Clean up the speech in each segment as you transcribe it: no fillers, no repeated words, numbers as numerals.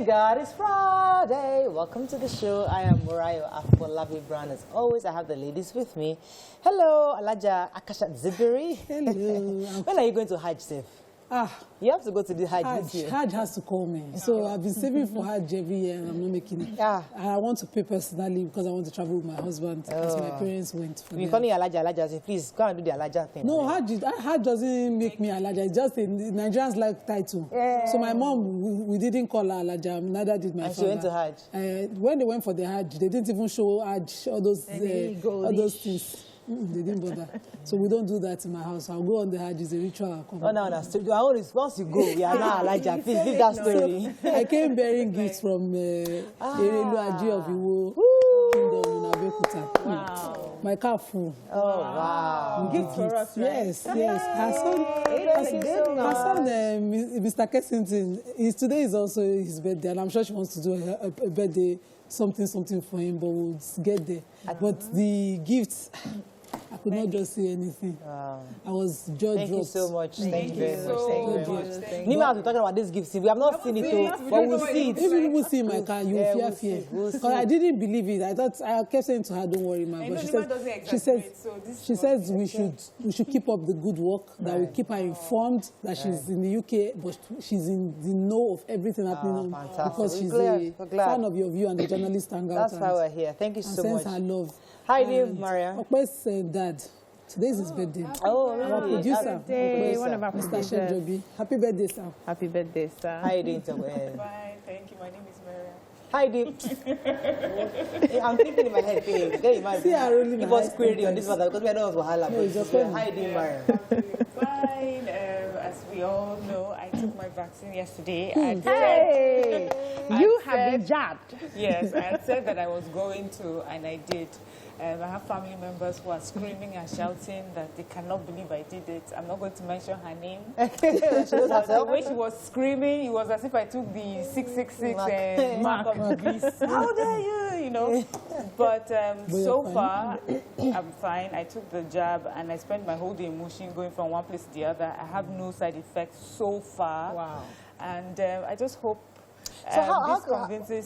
God, it's Friday. Welcome to the show. I am Murayo Afolabi Brown. As always, I have the ladies with me. Hello, Alaja Akashat Zibiri. Hello. When are you going to Hajj, Sif? You have to go to the Hajj this year. Hajj has to call me. So I've been saving for Hajj every year and I'm not making it. And I want to pay personally because I want to travel with my husband as my parents went for You calling Alaja, Alaja, say, please go and do the Alaja thing. No, Hajj doesn't make me Alaja. It's just Nigerians like title. Yeah. So my mom, we didn't call her Alaja, neither did my father. And she went to Hajj? When they went for the Hajj, they didn't even show Hajj, all those things. They didn't bother. So we don't do that in my house. I'll go on the Hajj, it's a ritual. Oh, no. Once you go, we are now Elijah. Please leave that story. So I came bearing gifts from Erelu Aji of Iwo Kingdom in Abeokuta. Wow. My car full. Oh, wow. Gifts for us, right? Yes. Her son, Mr. Kessington, today is also his birthday, and I'm sure she wants to do a birthday something for him, but we'll get there. But the gifts, I could not just say anything. Wow. I was judged. Thank you so much. Thank you very much. Thank you very much. Nima has been talking about this gift. We have not seen it, but we'll see it. If people see my car, you will fear. Because I didn't believe it. I kept saying to her, "Don't worry, ma." But she says we should keep up the good work. That we keep her informed. That she's in the UK, but she's in the know of everything happening because she's a fan of your view and the journalist hangout. That's why we're here. Thank you so much. Sends her love. Hi, dear Maria. Okwe's dad. Today is his birthday. Oh, really? Our producer. One of our Mr. producers. Shejobi. Happy birthday, sir. Happy birthday, sir. How are you doing, Fine, thank you. My name is Maria. Hi, dear. I'm thinking in my head, it was query on this one because we don't know Wahala. Hi, dear Maria. Fine. As we all know, I took my vaccine yesterday. Hey! You have been jabbed. Yes, I had said that I was going to, and I did. I have family members who are screaming and shouting that they cannot believe I did it. I'm not going to mention her name. The way she was screaming, it was as if I took the 666 mark of the beast. How dare you, you know? But so far, I'm fine. I took the jab and I spent my whole day in Mushin going from one place to the other. I have no side effects so far. Wow. And I just hope so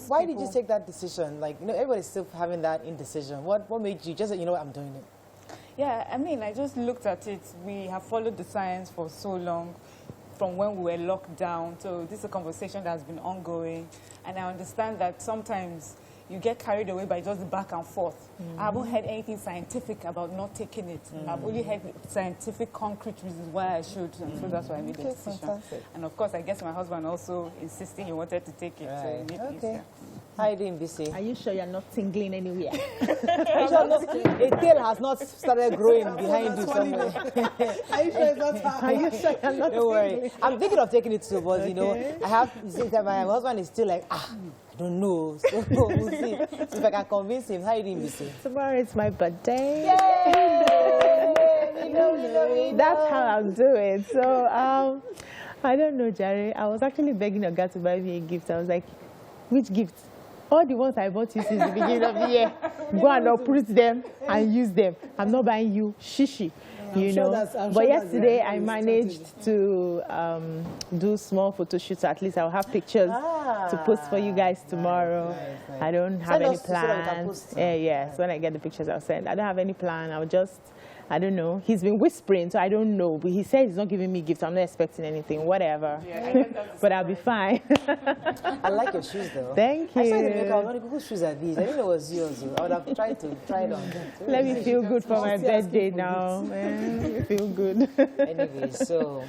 why people. did you take that decision? Like, everybody's still having that indecision. What made you just, I'm doing it? Yeah, I mean, I just looked at it. We have followed the science for so long, from when we were locked down. So this is a conversation that has been ongoing. And I understand that sometimes you get carried away by just the back and forth. I haven't heard anything scientific about not taking it. I've only heard scientific, concrete reasons why I should. And so that's why I made the decision. Fantastic. And of course, I guess my husband also insisting he wanted to take it. Right. So Okay. How are you doing, BC? Are you sure you're not tingling anywhere? A tail has not started growing behind you somewhere. Are you sure it's not? Are you sure you're not? Don't worry. I'm thinking of taking it too, but I have my husband is still like, I don't know. So we'll see. So if I can convince him, how are you doing, BC? Tomorrow is my birthday. Yay! We know. That's how I'll do it. So I don't know, Jerry. I was actually begging a guy to buy me a gift. I was like, which gift? All the ones I bought you since the beginning of the year. Go and uproot them and use them. I'm not buying you shishi. You know, but yesterday I managed to do small photo shoots. At least I'll have pictures to post for you guys tomorrow. Nice. I don't have any plans. Yes, when I get the pictures, I'll send. I don't have any plan. I'll just, I don't know. He's been whispering, so I don't know. But he said he's not giving me gifts. I'm not expecting anything, whatever. Yeah, but I'll be fine. I like your shoes, though. Thank you. I saw in the makeup, whose shoes are these? I didn't know it was yours. I would have tried to try it on. Let me feel good for my birthday now. Man, let me feel good. Anyway, so...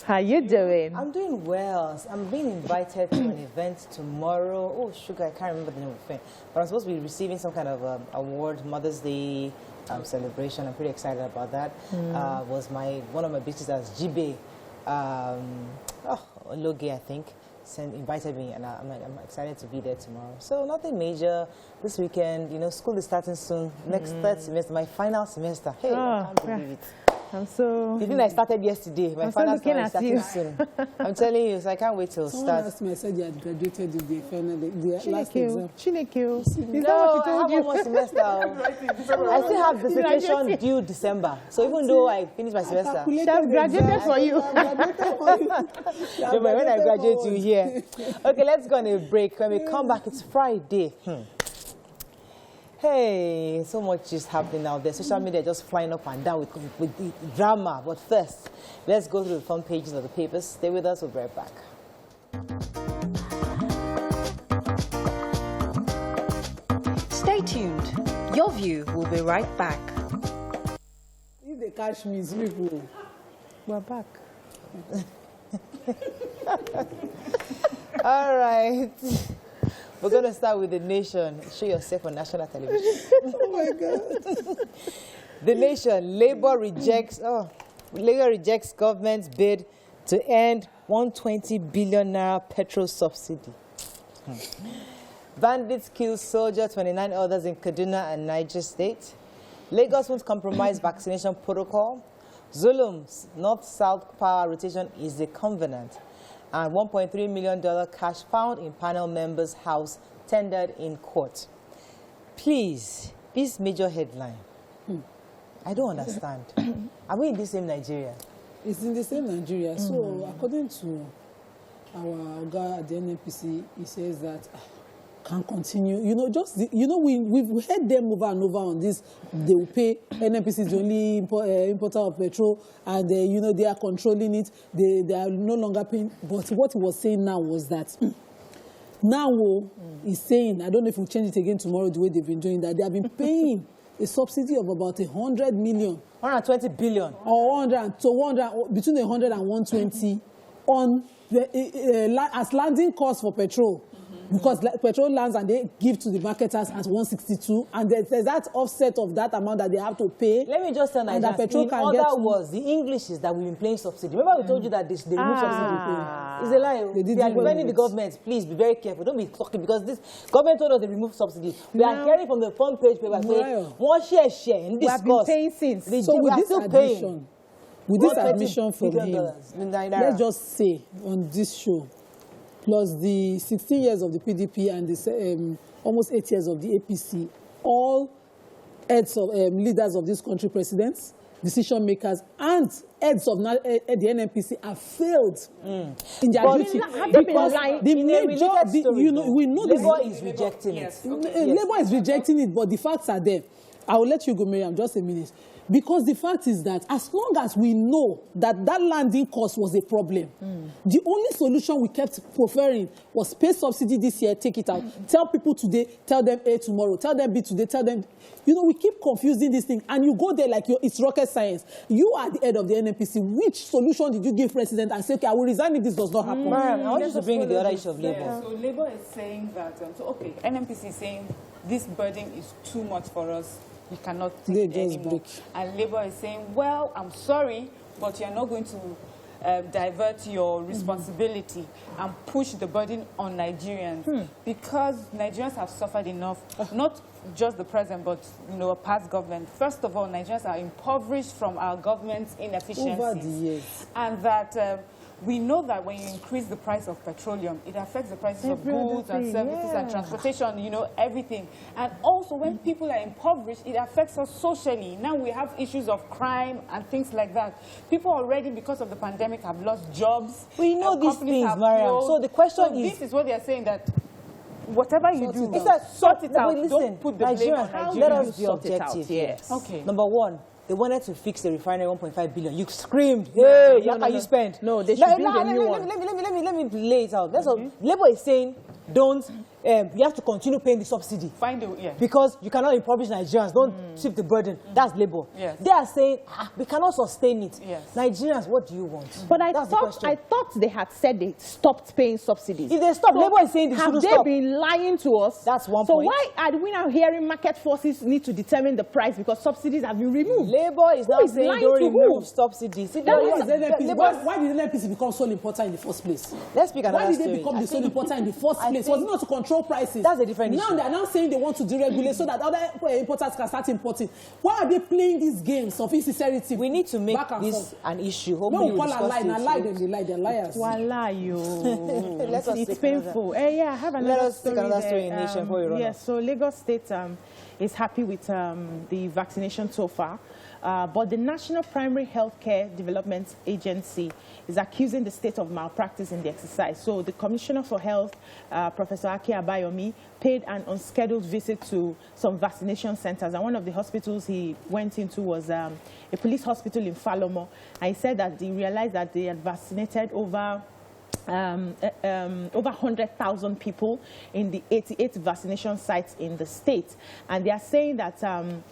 how you doing? I'm doing well. I'm being invited to an event tomorrow. Oh, sugar, I can't remember the name of the thing. But I'm supposed to be receiving some kind of award, Mother's Day celebration. I'm pretty excited about that. Was one of my bitches as Jibe, Loge, I think, invited me, and I'm excited to be there tomorrow. So nothing major this weekend. School is starting soon. Next third semester, my final semester. Hey, I can't believe it. I'm so... The thing I started yesterday, my final story is starting soon. I'm telling you, so I can't wait till Someone start. asked me, I said you had graduated with the last exam. Chineke. Is No, that what she I told have you? one more semester. I still have dissertation due December. So even though I finish my semester, She has graduated for you. when I graduate, you hear. Okay, let's go on a break. When we come back, it's Friday. Hey, so much is happening out there. Social media just flying up and down with the drama. But first, let's go through the front pages of the papers. Stay with us. We'll be right back. Stay tuned. Your View will be right back. If they catch me, it's people. We're back. All right. We're going to start with The Nation. Show yourself on national television. Oh, my God. The Nation. Labour rejects government's bid to end 120 billion naira petrol subsidy. Bandits kill soldier, 29 others in Kaduna and Niger State. Lagos won't compromise vaccination protocol. Zulum's North-South power rotation is a covenant. And $1.3 million cash found in panel members' house tendered in court. Please, this major headline, I don't understand. Are we in the same Nigeria? It's in the same Nigeria. So, according to our guy at the NNPC, he says that can continue. You know, we've heard them over and over on this. They will pay. NNPC is the only importer of petrol, and they are controlling it. They are no longer paying. But what he was saying now was that now he's saying, I don't know if we'll change it again tomorrow the way they've been doing that. They have been paying a subsidy of about 100 million. 120 billion. Or 100, so 100, between 100 and 120 on as landing cost for petrol. Because petrol lands and they give to the marketers at 162, and there's that offset of that amount that they have to pay. Let me just tell Nigerians, in other words, the English is that we've been paying subsidy. Remember we told you that they remove subsidy. It's a lie. They are defending the government. Please be very careful. Don't be talking, because this government told us they remove subsidy. We are hearing from the front page paper saying, one share, and we have been paying since. So with this admission, from him, let's just say on this show, plus the 16 years of the PDP and the almost 8 years of the APC, all heads of leaders of this country, presidents, decision makers, and heads of the NNPC have failed in their duty. We know Labour is rejecting it. Labour is rejecting it, but the facts are there. I will let you go, Miriam, just a minute. Because the fact is that as long as we know that that landing cost was a problem, the only solution we kept preferring was pay subsidy this year, take it out. Tell people today, tell them A tomorrow, tell them B today, tell them... we keep confusing this thing, and you go there like it's rocket science. You are the head of the NNPC. Which solution did you give President and say, okay, I will resign if this does not happen? I want you to bring in the other issue of Labour. Yeah, so Labour is saying that, NNPC is saying this burden is too much for us. We cannot take it anymore. And Labour is saying, well, I'm sorry, but you're not going to divert your responsibility and push the burden on Nigerians because Nigerians have suffered enough, not just the present, but a past government. First of all, Nigerians are impoverished from our government's inefficiencies. Over the years. And that we know that when you increase the price of petroleum, it affects the prices of goods and services and transportation, everything. And also, when people are impoverished, it affects us socially. Now we have issues of crime and things like that. People already, because of the pandemic, have lost jobs. We know these things, Mariam. So the question is... This is what they are saying, that whatever you do, sort it out. Listen, don't put the blame on Nigerians. Let us be objective. Yes. Okay. Number one, they wanted to fix the refinery 1.5 billion. You screamed, hey, how can you spend? No, they should build a new one. Let me lay it out. That's all. Labour is saying, don't, you have to continue paying the subsidy. Because you cannot impoverish Nigerians. Don't shift the burden. That's Labour. Yes. They are saying, we cannot sustain it. Yes. Nigerians, what do you want? But I thought they had said they stopped paying subsidies. If they stop, Labour is saying they shouldn't stop. Have they been lying to us? That's one point. So why are we now hearing market forces need to determine the price because subsidies have been removed? Labour is now saying don't remove subsidies. Why did NNPC become so important in the first place? Let's speak another story. Why did they become so important in the first place? Was it not to control control prices. That's a different issue. Now they're now saying they want to deregulate so that other importers can start importing. Why are they playing these games of insincerity? We need to make this an issue. Hopefully no, call a lie. Now lie, then they lie. They're liars. Voila, you. It's painful. Yeah, I have another Let us story take another there. story in Nation before you run Yes, so Lagos State is happy with the vaccination so far. But the National Primary Healthcare Development Agency is accusing the state of malpractice in the exercise. So the Commissioner for Health, Professor Aki Abayomi, paid an unscheduled visit to some vaccination centers. And one of the hospitals he went into was a police hospital in Falomo. And he said that he realized that they had vaccinated over 100,000 people in the 88 vaccination sites in the state. And they are saying that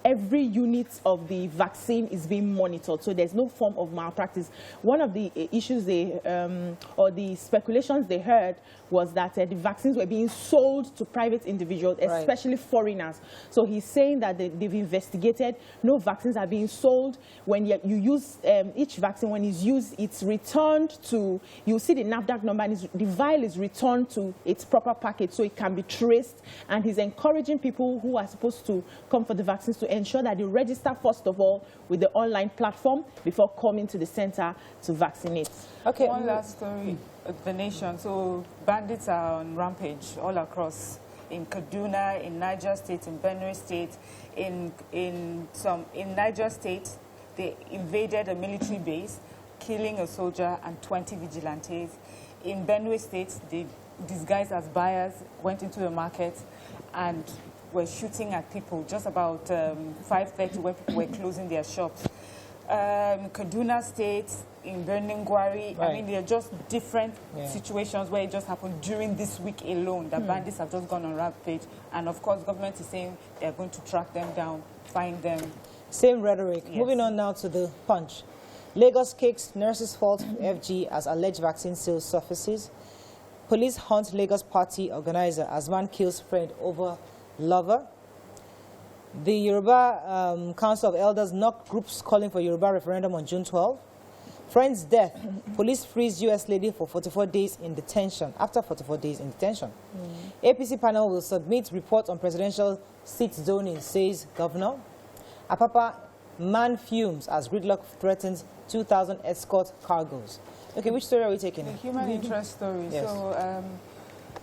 every unit of the vaccine is being monitored, so there's no form of malpractice. One of the issues or the speculations they heard was that the vaccines were being sold to private individuals, especially foreigners. So he's saying that they've investigated, no vaccines are being sold. When you use each vaccine, when it's used, it's returned to, you see the NAFDAC number, and the vial is returned to its proper package so it can be traced. And he's encouraging people who are supposed to come for the vaccines to ensure that they register first of all with the online platform before coming to the center to vaccinate. Okay, one last story. The nation. So bandits are on rampage all across, in Kaduna, in Niger State, in Benue State, in Niger State, they invaded a military base, killing a soldier and 20 vigilantes. In Benue State, they disguised as buyers, went into the market and were shooting at people just about 5:30 when people were closing their shops. Kaduna State, in Birnin-Gwari, I mean, they're just different situations where it just happened during this week alone. The bandits have just gone on rampage. And of course, government is saying they're going to track them down, find them. Same rhetoric. Yes. Moving on now to the Punch. Lagos kicks nurses' fault FG as alleged vaccine sales surfaces. Police hunt Lagos party organizer as man kills friend over lover. The Yoruba Council of Elders knocked groups calling for Yoruba referendum on June 12. Friend's death. Police freeze U.S. lady for 44 days in detention. After 44 days in detention. APC panel will submit report on presidential seat zoning, says governor. Apapa man fumes as gridlock threatens 2,000 escort cargoes. Okay, which story are we taking? The human interest story. Yes. So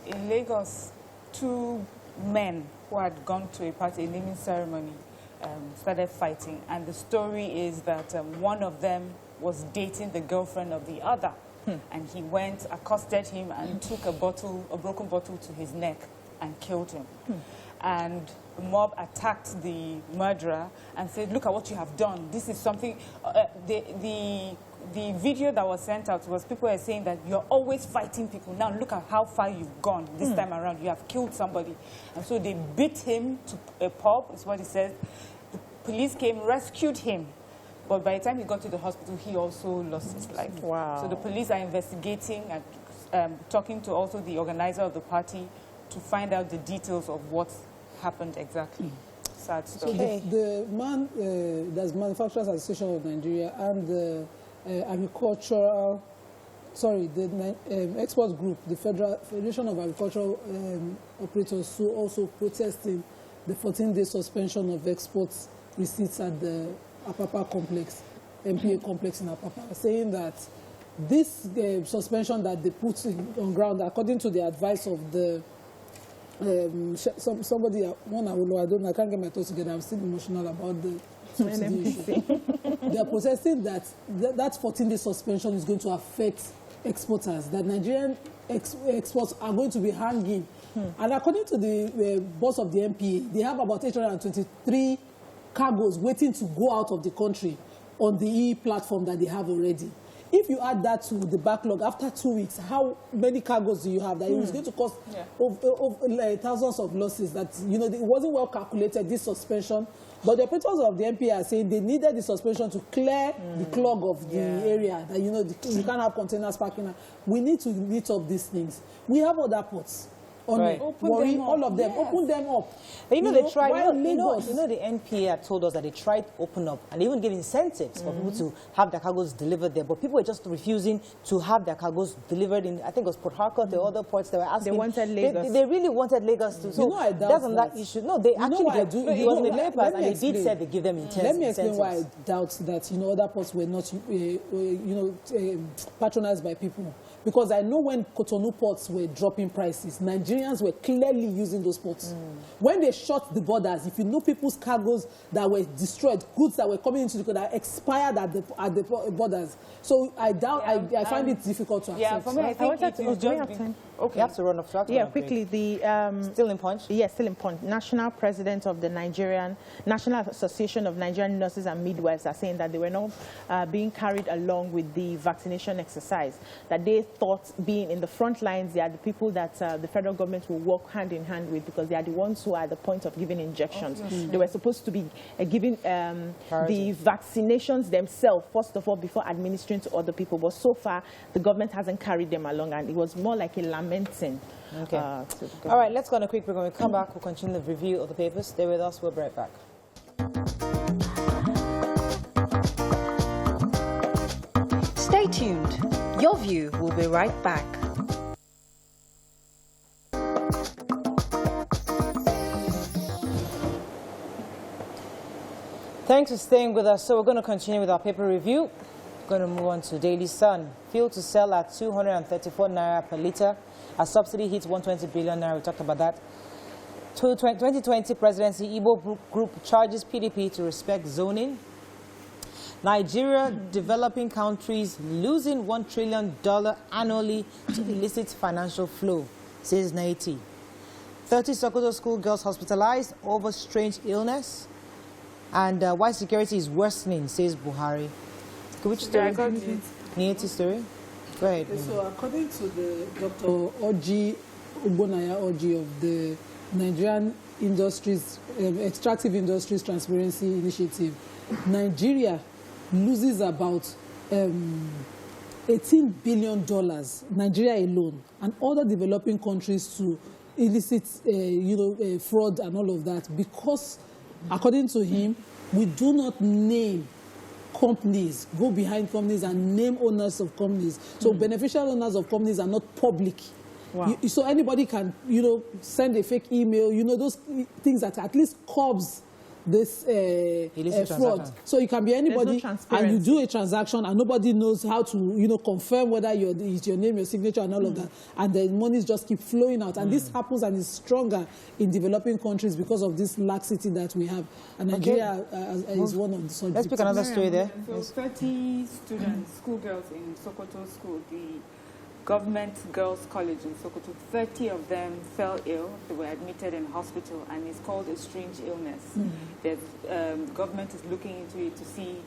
in Lagos, 2 men who had gone to a party, a naming ceremony, started fighting. And the story is that one of them was dating the girlfriend of the other. And he went, accosted him, and took a broken bottle to his neck and killed him. And the mob attacked the murderer and said, look at what you have done. This is something, the video that was sent out was people were saying that you're always fighting people. Now look at how far you've gone this time around. You have killed somebody. And so they beat him to a pulp, is what he said. The police came, rescued him. But by the time he got to the hospital, he also lost his life. Wow. So the police are investigating and talking to also the organizer of the party to find out the details of what happened exactly. Sad story. So the there's Manufacturers Association of Nigeria and the agricultural, the export group, the Federation of Agricultural Operators, who also protesting the 14-day suspension of exports receipts at the Apapa complex, MPA complex in Apapa, saying that this suspension that they put on ground, according to the advice of the somebody, I can't get my thoughts together. I'm still emotional about the subsidy issue. They are protesting that that 14-day suspension is going to affect exporters, that Nigerian exports are going to be hanging. And according to the boss of the MPA, they have about 823 cargoes waiting to go out of the country on the e-platform that they have already. If you add that to the backlog, after 2 weeks, how many cargoes do you have? That it was going to cost over thousands of losses. That, it wasn't well calculated, this suspension. But the operators of the MPA are saying they needed the suspension to clear the clog of the area. That, you can't have containers parking. We need to meet up these things. We have other ports worry all of them, open them up. But they tried, the NPA had told us that they tried to open up and even give incentives for people to have their cargoes delivered there, but people were just refusing to have their cargoes delivered in, I think it was Port Harcourt, the other ports. They were asking. They wanted Lagos. They really wanted Lagos to. So I doubt that issue. No, they actually did. It was in the papers, and they did say they give them incentives. Let me explain why I doubt that, other ports were not, patronized by people. Because I know when Cotonou ports were dropping prices, Nigerians were clearly using those ports. When they shut the borders, if you know people's cargoes that were destroyed, goods that were coming into the country that expired at the borders. So I doubt, I find it difficult to accept. Yeah, for me, I think it is just... Okay. You have to run off. Quickly. Still in Punch? Yes, still in Punch. National President of the National Association of Nigerian Nurses and Midwives are saying that they were not being carried along with the vaccination exercise. That they thought, being in the front lines, they are the people that the federal government will work hand in hand with, because they are the ones who are at the point of giving injections. They were supposed to be giving the vaccinations themselves, first of all, before administering to other people. But so far, the government hasn't carried them along, and it was more like a lamenting. Okay. All right, let's go on a quick break. When we come back, we'll continue the review of the papers. Stay with us. We'll be right back. Stay tuned. Your View will be right back. Thanks for staying with us. So we're going to continue with our paper review. We're going to move on to Daily Sun. Fuel to sell at 234 naira per litre. As subsidy hits 120 billion naira. We talked about that. 2020 presidency, Igbo group charges PDP to respect zoning. Nigeria, developing countries losing $1 trillion annually to illicit financial flow, says Naiti. 30 Sokoto schoolgirls hospitalized over strange illness. And why security is worsening, says Buhari. Which story? Naiti story? Go ahead. So according to the Dr. Oji Ugbonaya Oji of the Nigerian Extractive Industries Transparency Initiative, Nigeria loses about $18 billion, Nigeria alone, and other developing countries to illicit fraud and all of that, because, according to him, we do not name companies, go behind companies and name owners of companies. So beneficial owners of companies are not public. Wow. So anybody can, send a fake email, those things that at least curbs this fraud. So it can be anybody, and you do a transaction and nobody knows how to, confirm whether it's your name, your signature, and all of that. And the monies just keep flowing out. And this happens and is stronger in developing countries because of this laxity that we have. And Nigeria is one of the subjects. Let's pick another story there. So 30 students, schoolgirls in Sokoto School, the government girls' college in Sokoto, 30 of them fell ill. They were admitted in hospital, and it's called a strange illness. The government is looking into it to see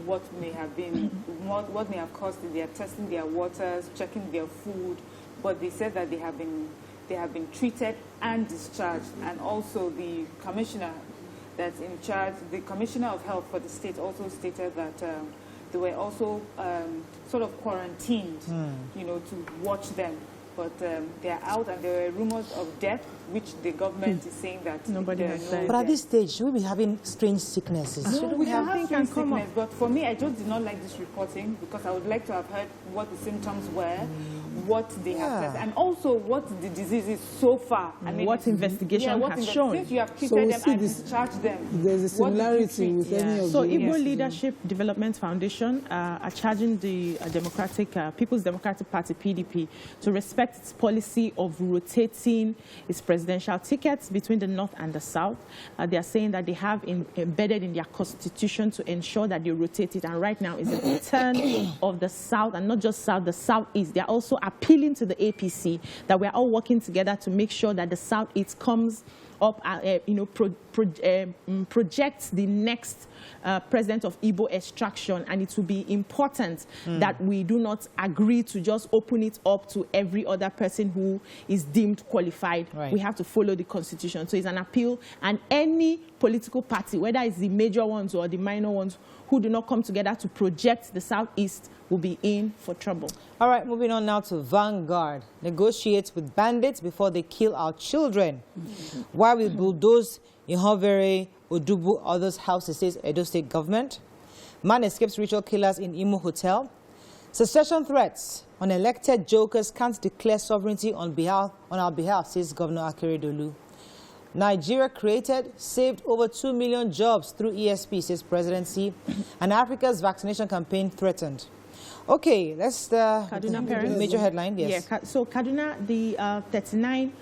what may have been, what may have caused it. They are testing their waters, checking their food, but they said that they have been treated and discharged. And also the commissioner that's in charge, the commissioner of health for the state, also stated that they were also sort of quarantined, to watch them. But they are out, and there were rumors of death, which the government is saying that nobody has said. But at this stage, should we be having strange sicknesses? No, we have strange sickness, but for me, I just did not like this reporting, because I would like to have heard what the symptoms were, what they have said, and also what the disease is so far. I mean, what investigation has shown. Since you have treated them and discharged them, there's a similarity with any of So Igbo Leadership Development Foundation are charging the People's Democratic Party, PDP, to respect its policy of rotating its presidential tickets between the North and the South. They are saying that they have embedded in their constitution to ensure that they rotate it. And right now is a turn of the South, and not just South, the Southeast. They are also appealing to the APC that we are all working together to make sure that the Southeast comes up, projects the next president of Igbo extraction, and it will be important that we do not agree to just open it up to every other person who is deemed qualified. Right. We have to follow the constitution. So it's an appeal, and any political party, whether it's the major ones or the minor ones, who do not come together to project the Southeast will be in for trouble. All right, moving on now to Vanguard. Negotiates with bandits before they kill our children. Why we bulldoze in Hovere, Odubu, others' houses, says Edo State government. Man escapes ritual killers in Imo Hotel. Secession threats. Unelected jokers can't declare sovereignty on our behalf, says Governor Akeredolu. Nigeria saved over 2 million jobs through ESP, says presidency. And Africa's vaccination campaign threatened. Okay, let's Kaduna parents. Major headline, yes. Yeah, so Kaduna, the 39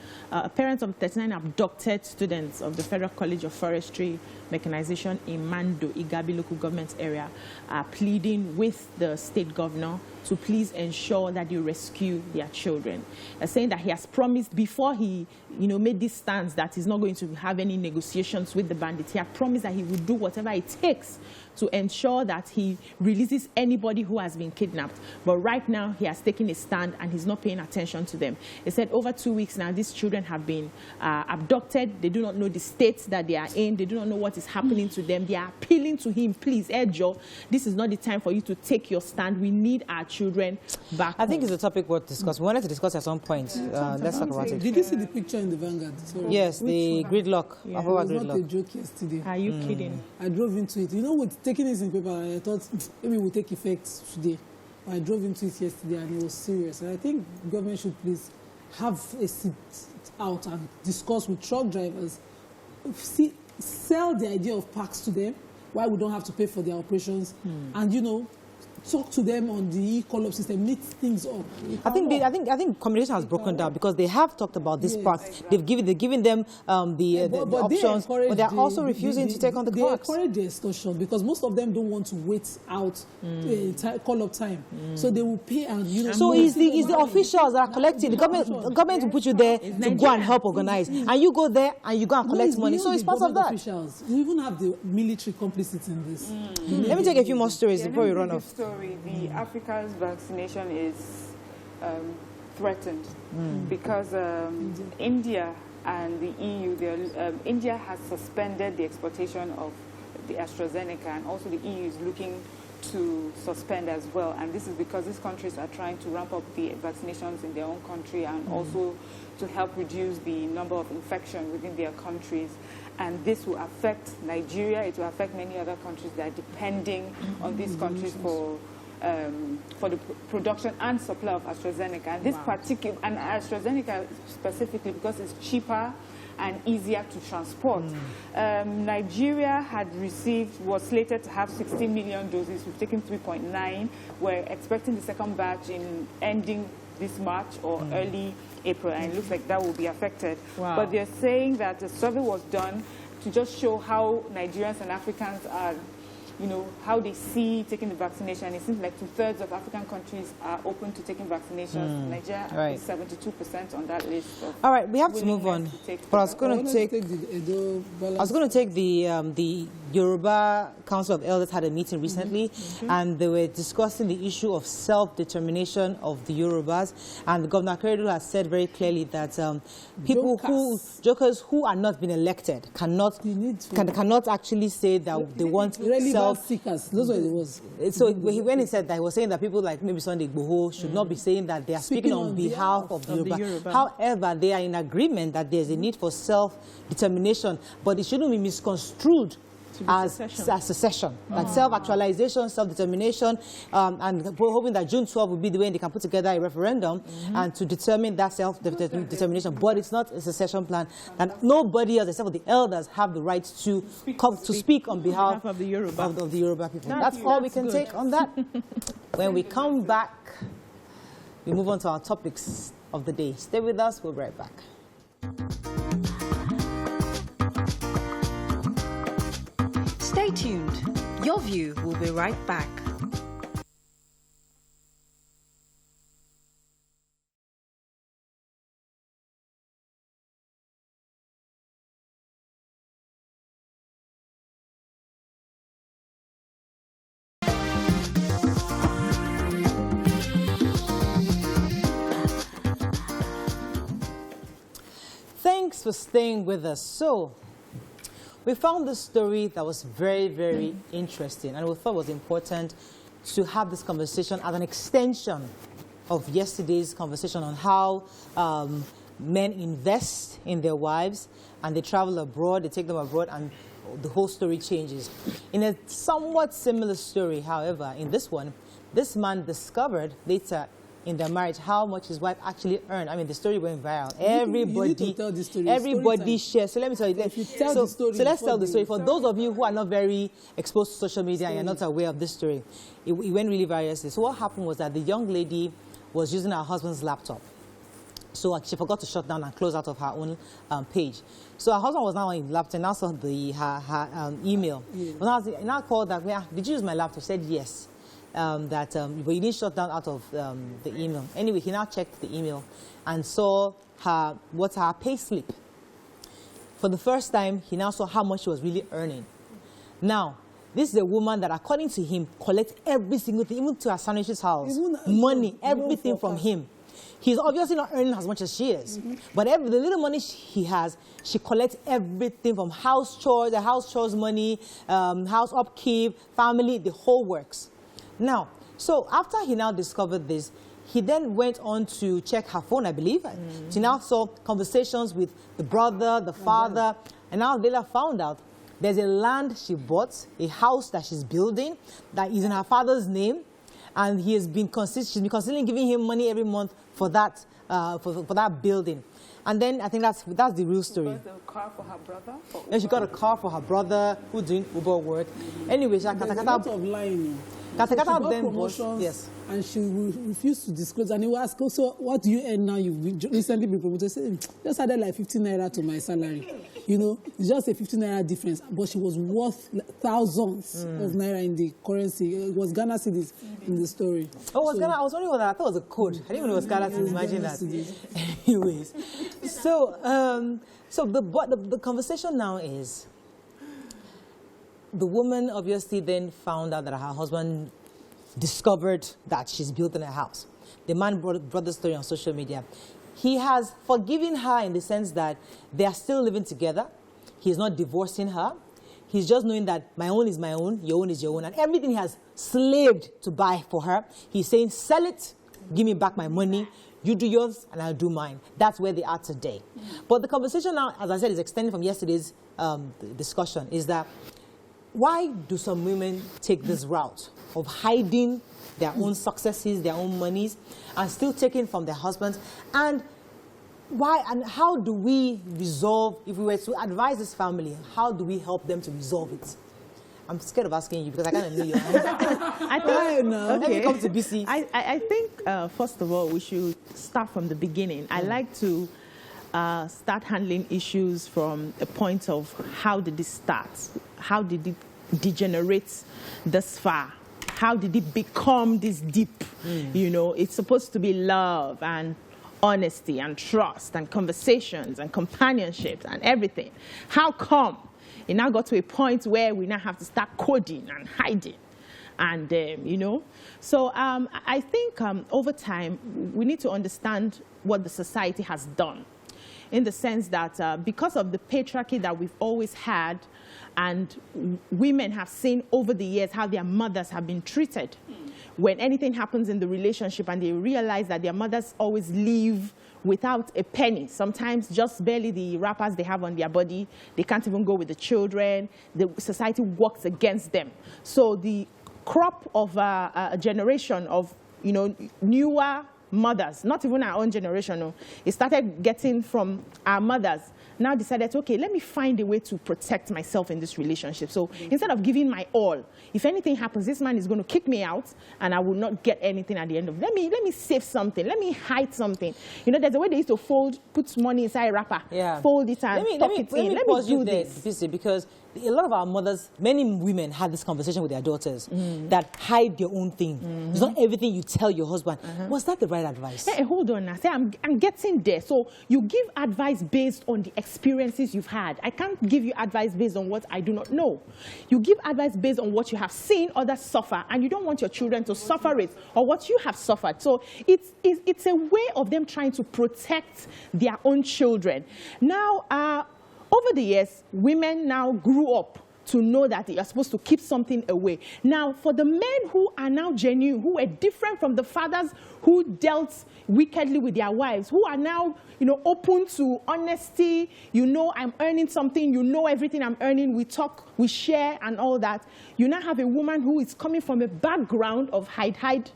parents of 39 abducted students of the Federal College of Forestry Mechanization in Mando, Igabi local government area, are pleading with the state governor to please ensure that they rescue their children. Saying that he has promised before he, made this stance that he's not going to have any negotiations with the bandits. He had promised that he would do whatever it takes to ensure that he releases anybody who has been kidnapped. But right now, he has taken a stand and he's not paying attention to them. He said over 2 weeks now, these children have been abducted. They do not know the states that they are in. They do not know what is happening to them. They are appealing to him, please, Ejo, this is not the time for you to take your stand. We need our children back I think it's a topic worth discussing. We wanted to discuss at some point. Let's talk about it. Did you see the picture in the Vanguard? Sorry. Yes, the gridlock. Yeah. It was not a joke yesterday. Are you kidding? I drove into it. With taking this in paper, I thought maybe it would take effect today. I drove into it yesterday and it was serious. And I think government should please have a sit out and discuss with truck drivers. Sell the idea of parks to them, why we don't have to pay for their operations, and talk to them on the e-call-up system, meet things up. I think communication has broken down because they have talked about this park. Exactly. They've given them the options, but they're also refusing to take on the parks. They encourage the extortion because most of them don't want to wait out call-up time, so they will pay and So is the officials that are collecting the government will put you there to go and help organize, and you go there and you go and collect money. So it's part of that. Officials. We even have the military complicit in this. Let me take a few more stories before we run off. The Africa's vaccination is threatened because India and the EU, India has suspended the exportation of the AstraZeneca, and also the EU is looking to suspend as well. And this is because these countries are trying to ramp up the vaccinations in their own country and also to help reduce the number of infection within their countries. And this will affect Nigeria. It will affect many other countries that are depending on these countries for the production and supply of AstraZeneca. And this particular, and AstraZeneca specifically because it's cheaper and easier to transport. Nigeria was slated to have 60 million doses. We've taken 3.9. We're expecting the second batch in ending this March or early April, and it looks like that will be affected. Wow. But they're saying that a survey was done to just show how Nigerians and Africans are, how they see taking the vaccination. It seems like 2/3 of African countries are open to taking vaccinations. Nigeria is 72% on that list. All right, we have to move on. But I was going to take the Yoruba Council of Elders had a meeting recently, and they were discussing the issue of self-determination of the Yorubas. And the Governor Akeredolu has said very clearly that jokers who are not being elected cannot actually say that they want seekers. Those are the words. So when he said that, he was saying that people like maybe Sunday Igboho should not be saying that they are speaking on behalf of the Yoruba. However, they are in agreement that there's a need for self-determination, but it shouldn't be misconstrued as secession, like self-actualization, self-determination, and we're hoping that June 12 will be the way they can put together a referendum and to determine that self-determination. But it's not a secession plan, and nobody else except for the elders have the right to speak on behalf of the Yoruba people. That's all we can take on that. When we come back, we move on to our topics of the day. Stay with us. We'll be right back. Stay tuned. Your View will be right back. Thanks for staying with us. So, we found this story that was very, very interesting, and we thought was important to have this conversation as an extension of yesterday's conversation on how men invest in their wives and they travel abroad, they take them abroad, and the whole story changes. In a somewhat similar story, however, in this one, this man discovered later in their marriage how much his wife actually earned. I mean, the story went viral. Everybody shares. So let me tell you. Let's tell the story. For those of you who are not very exposed to social media and you're not aware of this story, it went really viral. So what happened was that the young lady was using her husband's laptop. So she forgot to shut down and close out of her own page. So her husband was now on the laptop and now saw her email. Yeah. Well, now called that, did you use my laptop? She said yes. But you didn't shut down out of the email. Anyway, he now checked the email and saw her pay slip. For the first time, he now saw how much she was really earning. Now, this is a woman that, according to him, collects every single thing, even to her sandwich's house, money, everything from him. He's obviously not earning as much as she is. But the little money he has, she collects everything from house chores, the house chores money, house upkeep, family, the whole works. Now, so after he now discovered this, he then went on to check her phone, I believe. She now saw conversations with the brother, the father, and now later found out there's a land she bought, a house that she's building that is in her father's name, and she's been constantly giving him money every month for that for that building. And then I think that's the real story. She got a car for her brother. And she got a car for her brother who's doing Uber work. Anyway, there's a lot of lying. Katakata then promotions, yes. And she will refuse to disclose. And he will ask, so what do you earn now? You've recently been promoted. Say, just added like 15 naira to my salary. You know, it's just a 15 naira difference. But she was worth thousands of naira in the currency. It was Ghana cedis in the story. Oh, it was Ghana? I was wondering what that. I thought it was a code. I didn't even know it was Ghana cedis. Imagine that. Anyways, so the conversation now is, the woman obviously then found out that her husband discovered that she's built in a house. The man brought the story on social media. He has forgiven her in the sense that they are still living together. He's not divorcing her. He's just knowing that my own is my own, your own is your own, and everything he has slaved to buy for her, he's saying, sell it, give me back my money, you do yours, and I'll do mine. That's where they are today. But the conversation now, as I said, is extended from yesterday's discussion, is that why do some women take this route of hiding their own successes, their own monies, and still taking from their husbands? And why and how do we resolve, if we were to advise this family, how do we help them to resolve it? I'm scared of asking you because I kind of know your answer. Let me come to BC. I think, first of all, we should start from the beginning. I like to start handling issues from a point of how did it start? How did it degenerate this far? How did it become this deep? You know, it's supposed to be love and honesty and trust and conversations and companionship and everything. How come it now got to a point where we now have to start coding and hiding? And, you know, so I think over time, we need to understand what the society has done, in the sense that because of the patriarchy that we've always had, and women have seen over the years how their mothers have been treated. When anything happens in the relationship and they realize that their mothers always leave without a penny, sometimes just barely the wrappers they have on their body, they can't even go with the children, the society works against them. So the crop of a generation of, you know, newer mothers, not even our own generation, no, it started getting from our mothers, now decided, okay, let me find a way to protect myself in this relationship. So instead of giving my all, if anything happens, this man is going to kick me out and I will not get anything at the end of it. Let me save something. Let me hide something. You know, there's a way they used to put money inside a wrapper, fold it and tuck it in. Let me do this. Because a lot of our mothers, many women had this conversation with their daughters that hide your own thing. It's not everything you tell your husband. Was that the right advice? Hey, hold on now. Say, I'm getting there. So you give advice based on the experiences you've had. I can't give you advice based on what I do not know. You give advice based on what you have seen others suffer, and you don't want your children to suffer it or what you have suffered. So it's a way of them trying to protect their own children. Now, over the years, women now grew up to know that you're supposed to keep something away. Now, for the men who are now genuine, who are different from the fathers who dealt wickedly with their wives, who are now, you know, open to honesty, you know, I'm earning something, you know everything I'm earning, we talk, we share and all that. You now have a woman who is coming from a background of hide.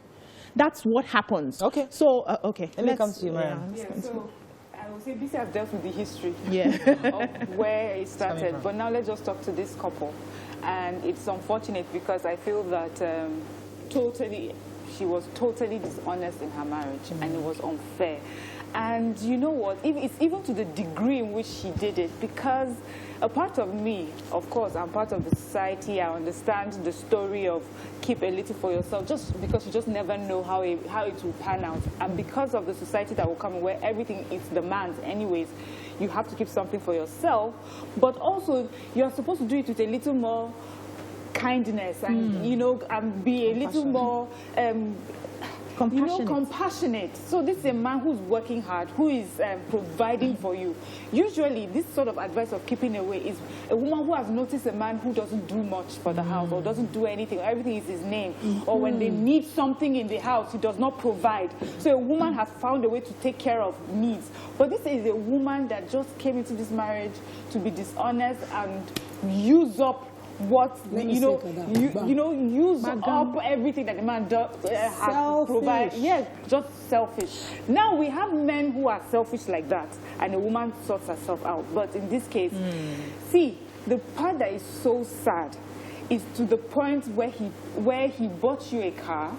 That's what happens. Okay. So, okay. Let me come to you, Mariam. So I would say BC has dealt with the history of where it started. But now let's just talk to this couple. And it's unfortunate because I feel that she was totally dishonest in her marriage, and it was unfair. And you know what? It's even to the degree in which she did it, because a part of me, of course, I'm part of the society. I understand the story of keep a little for yourself, just because you just never know how it will pan out. And because of the society that will come where everything is demands anyways, you have to keep something for yourself. But also, you're supposed to do it with a little more kindness and, you know, be a little more... compassionate. So this is a man who's working hard, who is providing for you. Usually, this sort of advice of keeping away is a woman who has noticed a man who doesn't do much for the house or doesn't do anything. Everything is his name. Or when they need something in the house, he does not provide. So a woman has found a way to take care of needs. But this is a woman that just came into this marriage to be dishonest and use up what use up everything that the man does has to provide. Yes, just selfish. Now we have men who are selfish like that, and a woman sorts herself out. But in this case, see, the part that is so sad is to the point where he bought you a car.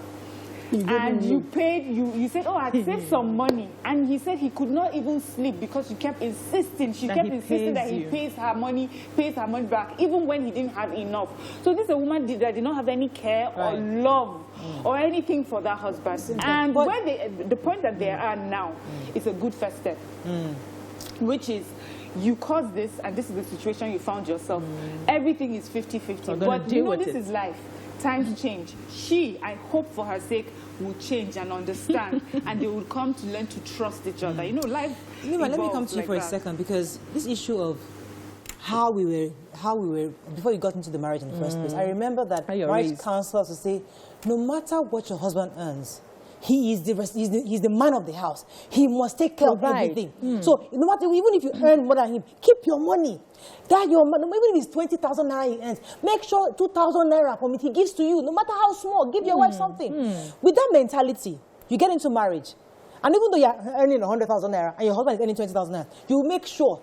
And you paid, you said, oh, I saved some money. And he said he could not even sleep because you kept insisting. She kept insisting that he pays her money back, even when he didn't have enough. So this is a woman that did not have any care or love or anything for that husband. And where the point that they are now is a good first step, which is, you caused this, and this is the situation you found yourself. Everything is 50-50. But you know, this is life. Times change. She, I hope for her sake, will change and understand, and they will come to learn to trust each other. You know, life. Let me come to you for a second, because this issue of how we were before you got into the marriage in the first place. I remember that marriage counselors would say, no matter what your husband earns, he's the man of the house. He must take care of everything. So no matter, even if you earn more than him, keep your money. That your man, even if it's 20,000 naira he earns, make sure 2,000 naira from it he gives to you, no matter how small. Give your wife something. With that mentality, you get into marriage, and even though you're earning 100,000 naira and your husband is earning 20,000 naira, you make sure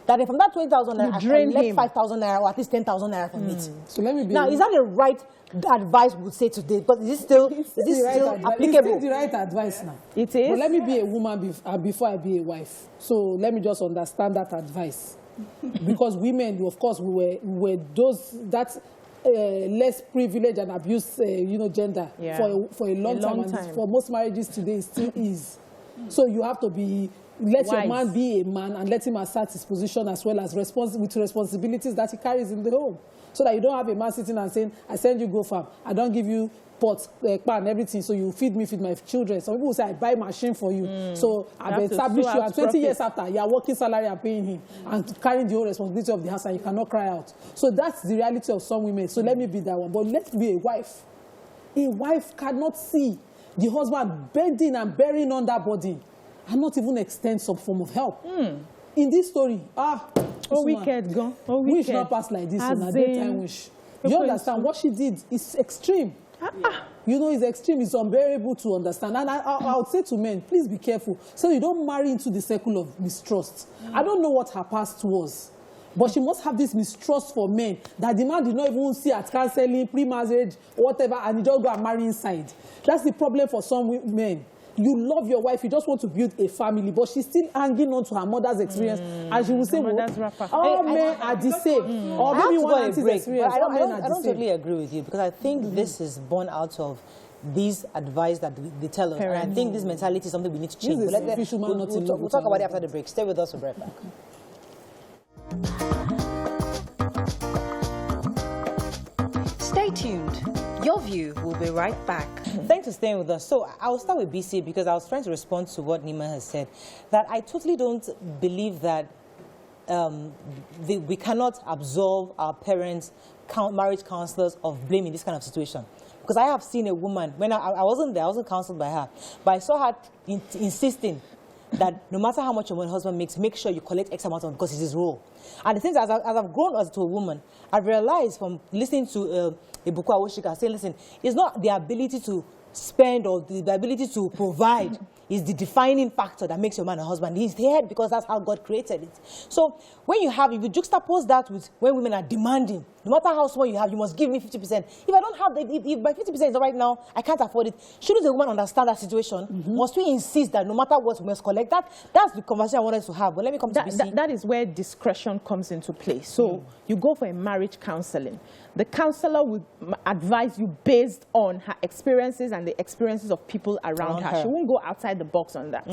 that from that 20,000 naira, I can let 5,000 naira or at least 10,000 naira from it. So let me be now, is that the right advice we would say today? But is this still applicable? It's the right advice now. It is. But let me be a woman before I be a wife. So let me just understand that advice. Because women, of course, we were those that less privileged and abused, gender for a long time. And for most marriages today, it still is. So you have to be. Let your man be a man and let him assert his position as well as with responsibilities that he carries in the home. So that you don't have a man sitting and saying, I send you go farm, I don't give you pots, pan, everything, so you feed me, feed my children. Some people will say, I buy machine for you. So I've established you, and 20 years after, you are working salary and paying him and carrying the whole responsibility of the house, and you cannot cry out. So that's the reality of some women. So let me be that one. But let's be a wife. A wife cannot see the husband bending and bearing on that body and not even extend some form of help. In this story, wicked gone. We should not pass like this on a daytime wish. You understand what she did is extreme. You know, it's extreme, it's unbearable to understand. And I would say to men, please be careful, so you don't marry into the circle of mistrust. I don't know what her past was, but she must have this mistrust for men that the man did not even see at counseling, pre-marriage, whatever, and he just go and marry inside. That's the problem for some men. You love your wife, you just want to build a family, but she's still hanging on to her mother's experience. And she will say, all men are the same. Or maybe one auntie's experience. I don't totally agree with you, because I think this is born out of these advice that they tell us. And I think this mentality is something we need to change. We'll talk about it after the break. Stay with us for break. Stay tuned. Your View will be right back. Thanks for staying with us. So I'll start with BC, because I was trying to respond to what Nima has said, that I totally don't believe that we cannot absolve our parents marriage counselors of blame in this kind of situation. Because I have seen a woman, when I wasn't there, I wasn't counseled by her, but I saw her insisting that no matter how much your husband makes, make sure you collect X amount of, because it's his role. And the things, as I've grown as to a woman, I've realized from listening to Ibuku Awoshika saying, listen, it's not the ability to spend or the ability to provide is the defining factor that makes your man a husband. He's there because that's how God created it. So when you juxtapose that with when women are demanding, no matter how small you have, you must give me 50%. If I don't have, if my 50% is right now, I can't afford it. Shouldn't the woman understand that situation? Must we insist that no matter what, we must collect that? That's the conversation I wanted to have. But let me come to BC. That is where discretion comes into play. So you go for a marriage counseling. The counselor will advise you based on her experiences and the experiences of people around her. She won't go outside the box on that.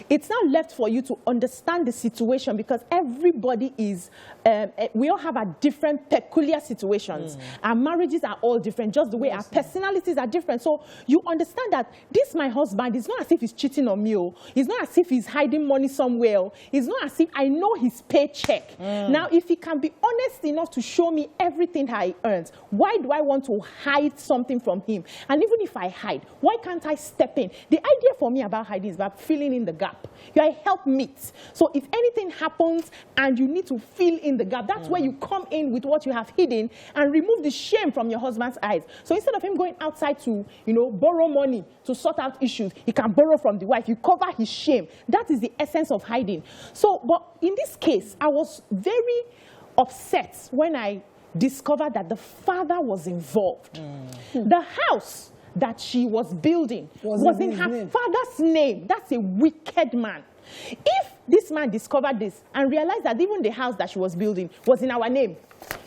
It's now left for you to understand the situation, because everybody is, we all have our different peculiar situations. Our marriages are all different, just the way our personalities are different. So you understand that this, my husband, is not as if he's cheating on me. It's not as if he's hiding money somewhere. It's not as if I know his paycheck. Now, if he can be honest enough to show me everything that he earns, why do I want to hide something from him? And even if I hide, why can't I step in? The idea for me about hiding is about filling in the gap. You are a helpmeet. So if anything happens and you need to fill in the gap, that's where you come in with what you have hidden and remove the shame from your husband's eyes. So instead of him going outside to, borrow money to sort out issues, he can borrow from the wife. You cover his shame. That is the essence of hiding. So, but in this case, I was very upset when I discovered that the father was involved. The house that she was building was in her father's name. That's a wicked man. If this man discovered this and realized that even the house that she was building was in our name,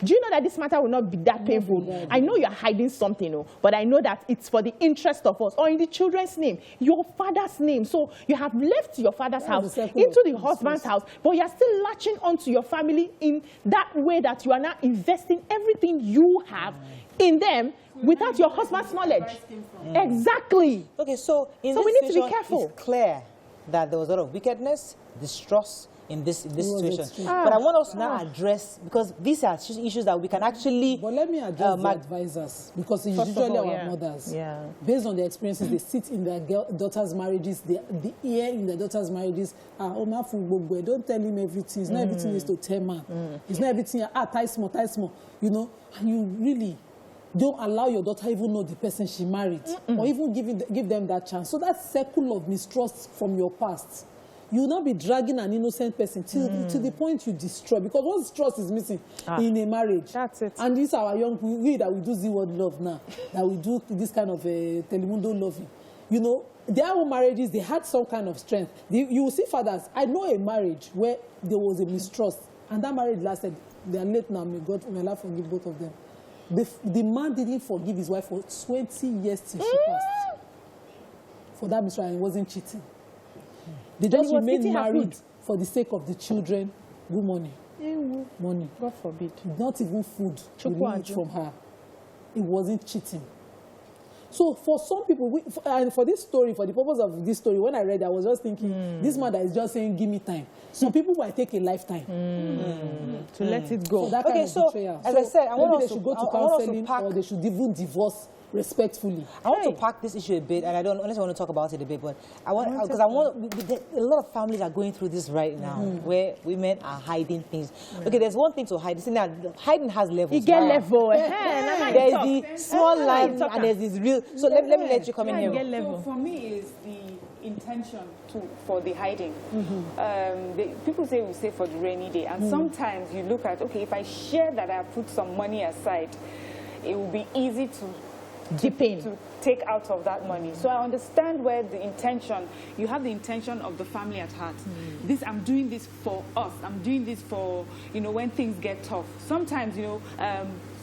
do you know that this matter will not be that painful? I know you're hiding something, but I know that it's for the interest of us, or in the children's name, your father's name. So you have left your father's house into the husband's house, but you're still latching onto your family in that way that you are now investing everything you have in them without your husband's knowledge. Exactly. Okay, so we need to be careful. It's clear that there was a lot of wickedness, distrust in this situation. But I want us to now address, because these are issues that we can actually... But let me address the advisors, because it's usually our mothers. Based on their experiences, they sit in their daughters' marriages, the ear in their daughters' marriages. Don't tell him everything. It's not everything is to tell man. It's not everything, tie small, and you really don't allow your daughter even know the person she married, or even give them that chance. So that circle of mistrust from your past, you will not be dragging an innocent person to the point you destroy. Because once trust is missing in a marriage, that's it. And these are our young people, we that we do Z-word love now, that we do this kind of telemundo loving. Their own marriages, they had some kind of strength. You will see fathers. I know a marriage where there was a mistrust, and that marriage lasted. They are late now. May Allah forgive both of them. The man didn't forgive his wife for 20 years till she passed. For that mistrust, and he wasn't cheating. They just remained married for the sake of the children. Good money. God forbid. Not even food. You eat from her. It wasn't cheating. So for some people, and for this story, for the purpose of this story, when I read it, I was just thinking, this man that is just saying, give me time. Some people might take a lifetime to let it go. So that kind of betrayal. As I said, I want they should go to counseling, or they should even divorce respectfully. I want to pack this issue a bit, and I don't honestly want to talk about it a bit, but I want a lot of families are going through this right now, where women are hiding things. Okay, there's one thing to hide. Hiding has levels. You get level. There's the small line, and there's this real. So let me let you come in here. So for me, is the intention for the hiding. People say we save for the rainy day, and sometimes you look at, okay, if I share that I put some money aside, it will be easy to take out of that money. So I understand where the intention, you have the intention of the family at heart. I'm doing this for us. I'm doing this for, when things get tough. Sometimes,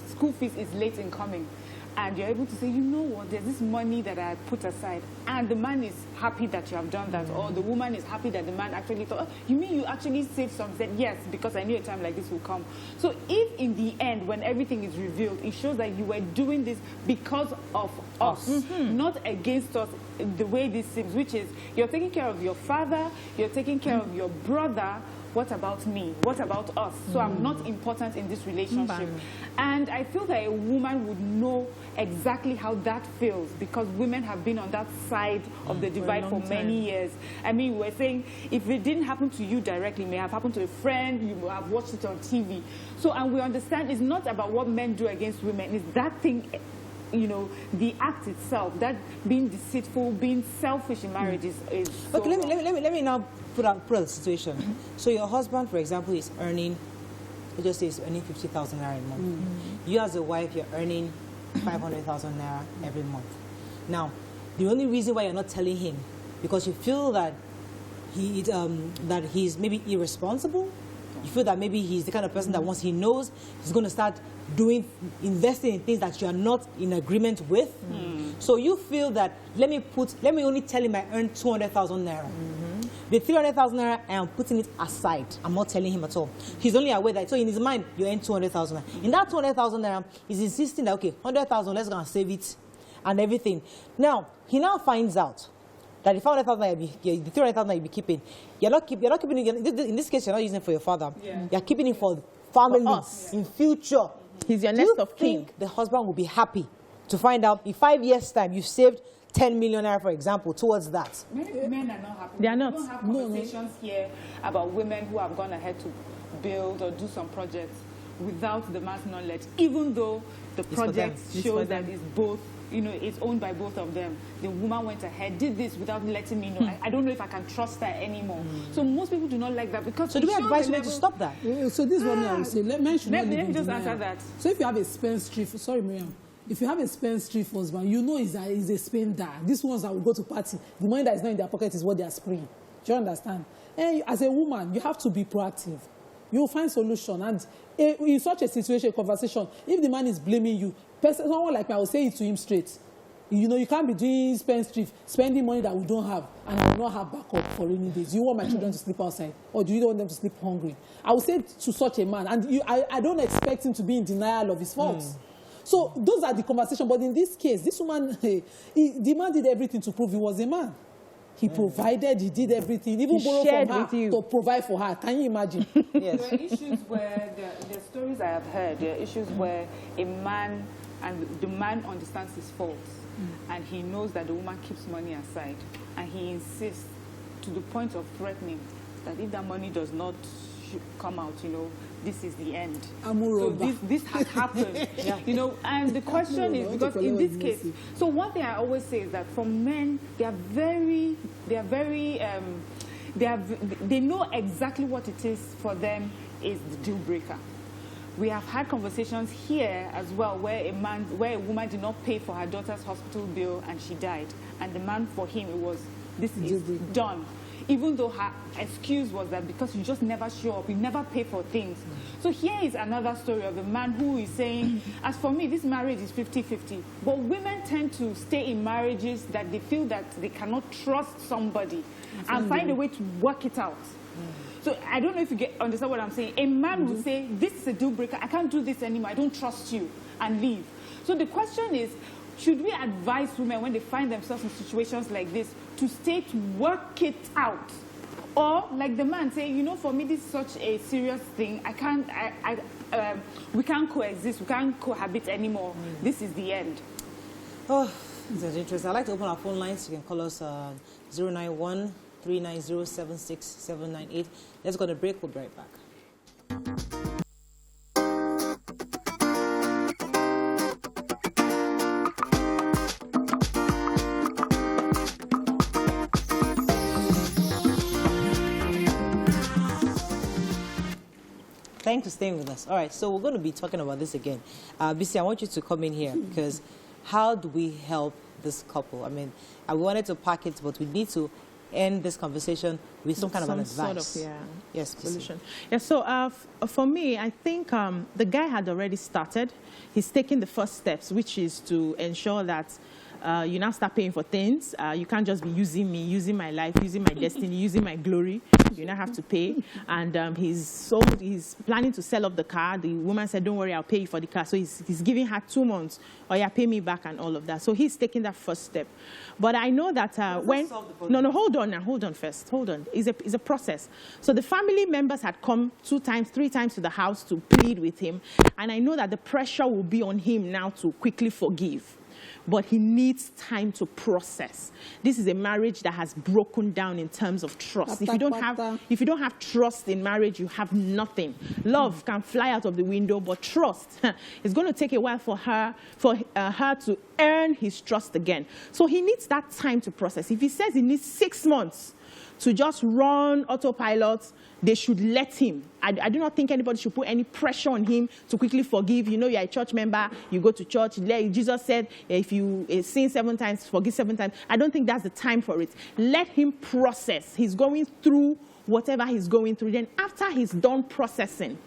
school fees is late in coming. And you're able to say, you know what, there's this money that I put aside. And the man is happy that you have done that. Or the woman is happy that the man actually thought, oh, you mean you actually saved some? Said, yes, because I knew a time like this will come. So if in the end, when everything is revealed, it shows that you were doing this because of us, not against us, the way this seems, which is you're taking care of your father, you're taking care of your brother, what about me? What about us? So I'm not important in this relationship. And I feel that a woman would know exactly how that feels, because women have been on that side of the divide for many years. I mean, we're saying if it didn't happen to you directly, it may have happened to a friend, you have watched it on TV. So, and we understand it's not about what men do against women, it's that thing, you know, the act itself, that being deceitful, being selfish in marriage is so okay, let me now put out a situation. So your husband, for example, is earning, let's just say he's earning 50,000 naira a month. You as a wife, you're earning 500,000 naira every month. Now, the only reason why you're not telling him, because you feel that he's maybe irresponsible. You feel that maybe he's the kind of person that once he knows, he's going to start investing in things that you are not in agreement with. So you feel that, let me only tell him I earn 200,000 naira. The 300,000 naira, I am putting it aside. I'm not telling him at all. He's only aware that, so in his mind, you earn 200,000 naira. In that 200,000 naira, he's insisting that, okay, 100,000, let's go and save it and everything. Now, he now finds out that the 500,000, the 300,000 you'll be keeping, you're not keeping it, in this case, you're not using it for your father. You're keeping it for families in future. He's your next of kin. Do you think the husband will be happy to find out in 5 years' time you've saved 10 million naira, for example, towards that? Many men are not happy. They are not. We don't have conversations here about women who have gone ahead to build or do some projects without the man's knowledge, even though the project shows that it's both, you know, it's owned by both of them. The woman went ahead, did this without letting me know. I don't know if I can trust her anymore. So most people do not like that, because... So do we advise women to stop that? So this is what I would say. Men should not live in Let me just denial. answer that. So if you have a spendthrift, sorry, Miriam, if you have a spendthrift husband, you know he's a spender. These ones that will go to party, the money that is not in their pocket is what they are spraying. Do you understand? And as a woman, you have to be proactive. You will find solution. And in such a situation, conversation, if the man is blaming you, someone like me, I will say it to him straight. You know, you can't be doing spending money that we don't have, and I will not have backup for rainy days. Do you want my children to sleep outside, or do you want them to sleep hungry? I will say to such a man, and I don't expect him to be in denial of his faults. So those are the conversations. But in this case, this woman, the man did everything to prove he was a man. He provided, he did everything, even borrowed from her to provide for her. Can you imagine? Yes. There are issues where, the stories I have heard, there are issues where a man, and the man understands his faults, and he knows that the woman keeps money aside, and he insists to the point of threatening that if that money does not come out, you know, this is the end. So this has happened, you know. And the question is, because in this case, so one thing I always say is that for men, they know exactly what it is for them is the deal breaker. We have had conversations here as well where a woman did not pay for her daughter's hospital bill and she died, and the man, for him, it was, this is done. Even though her excuse was that because you just never show up, you never pay for things. So here is another story of a man who is saying, as for me, this marriage is 50-50. But women tend to stay in marriages that they feel that they cannot trust somebody and find a way to work it out. So I don't know if you understand what I'm saying. A man will say, this is a deal breaker, I can't do this anymore, I don't trust you, and leave. So the question is, should we advise women when they find themselves in situations like this to stay to work it out? Or, like the man saying, you know, for me, this is such a serious thing, we can't coexist, we can't cohabit anymore. This is the end. Oh, this is interesting. I'd like to open our phone lines. You can call us 091-390-76798. Let's go to break. We'll be right back. Thanks for staying with us. All right, so we're going to be talking about this again. BC, I want you to come in here because how do we help this couple? I mean, I wanted to pack it, but we need to end this conversation with some kind of an advice. Sort of, yes, solution. Yeah, so for me, I think the guy had already started. He's taking the first steps, which is to ensure that you now start paying for things. You can't just be using me, using my life, using my destiny, using my glory. You now have to pay. And he's planning to sell off the car. The woman said, don't worry, I'll pay you for the car. So he's giving her 2 months, or yeah, pay me back and all of that. So he's taking that first step. But I know that no, hold on first. Hold on. It's a process. So the family members had come 2 times, 3 times to the house to plead with him. And I know that the pressure will be on him now to quickly forgive. But he needs time to process. This is a marriage that has broken down in terms of trust. If you don't have trust in marriage, you have nothing. Love can fly out of the window, but trust is going to take a while for her to earn his trust again. So he needs that time to process. If he says he needs 6 months to just run autopilot, they should let him. I do not think anybody should put any pressure on him to quickly forgive. You know, you're a church member, you go to church. Jesus said, if you sin 7 times, forgive 7 times. I don't think that's the time for it. Let him process. He's going through whatever he's going through. Then after he's done processing,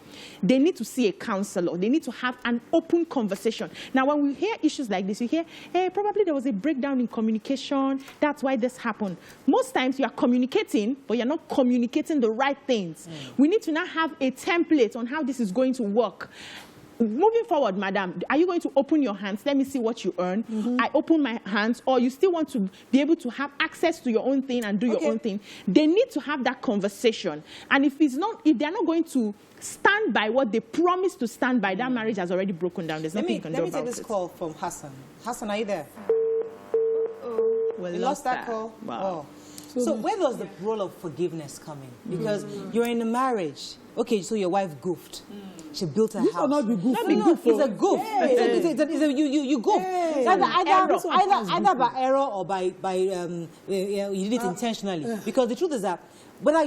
they need to see a counselor. They need to have an open conversation. Now, when we hear issues like this, you hear, hey, probably there was a breakdown in communication. That's why this happened. Most times you are communicating, but you're not communicating the right things. We need to now have a template on how this is going to work. Moving forward, madam, are you going to open your hands? Let me see what you earn. I open my hands, or you still want to be able to have access to your own thing and do your own thing? They need to have that conversation. And if they're not going to stand by what they promised to stand by, that marriage has already broken down. There's nothing you can do about it. Let me take this call from Hassan. Hassan, are you there? We lost that call? Wow. Oh. So where does the role of forgiveness come in? Because you're in a marriage. Okay, so your wife goofed. She built a house. This will not be goof. No, it's a goof. You goof. Either by error or by you did it intentionally. Because the truth is that whether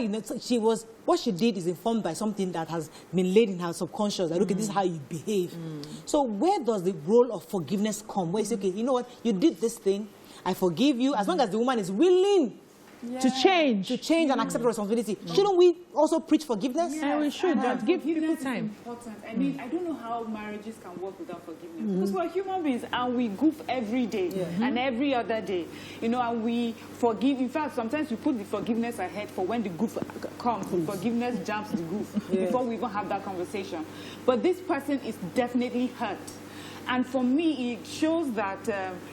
what she did is informed by something that has been laid in her subconscious. That, okay, this is how you behave. So where does the role of forgiveness come? Where you say, okay, you know what, you did this thing, I forgive you, as long as the woman is willing to change and accept responsibility. Shouldn't we also preach forgiveness? Yeah, we should. But give people time. Important. I mean, I don't know how marriages can work without forgiveness. Because we're human beings and we goof every day and every other day. You know, and we forgive. In fact, sometimes we put the forgiveness ahead for when the goof comes. Forgiveness jumps the goof before we even have that conversation. But this person is definitely hurt. And for me, it shows that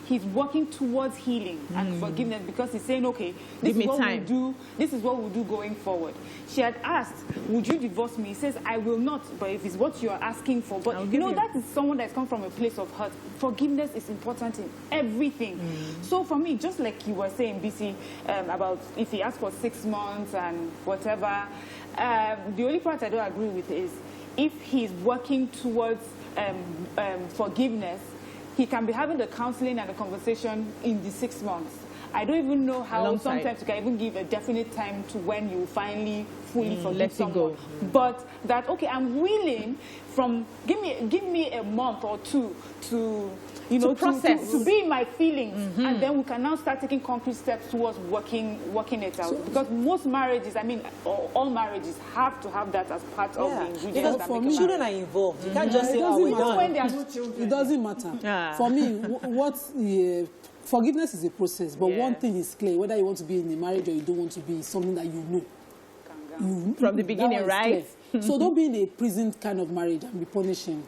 he's working towards healing and forgiveness, because he's saying, okay, this is what we do. This is what we'll do going forward. She had asked, would you divorce me? He says, I will not, but if it's what you are asking for. But you know, that is someone that's come from a place of hurt. Forgiveness is important in everything. So for me, just like you were saying, BC, about if he asked for 6 months and whatever, the only part I don't agree with is if he's working towards forgiveness, he can be having the counseling and the conversation in the 6 months. I don't even know how sometimes you can even give a definite time to when you finally fully forgive someone. But that, okay, I'm willing from, give me a month or 2 to, you know, process, to be in my feelings, and then we can now start taking concrete steps towards working it out. Because most marriages, I mean, all marriages have to have that as part of the ingredients. Because for me, children are involved. You can't just say, oh, we're done. When there are no children. It doesn't matter. For me, forgiveness is a process, but one thing is clear: whether you want to be in a marriage or you don't want to be, is something that you know. From the beginning, right? So don't be in a prison kind of marriage and be punishing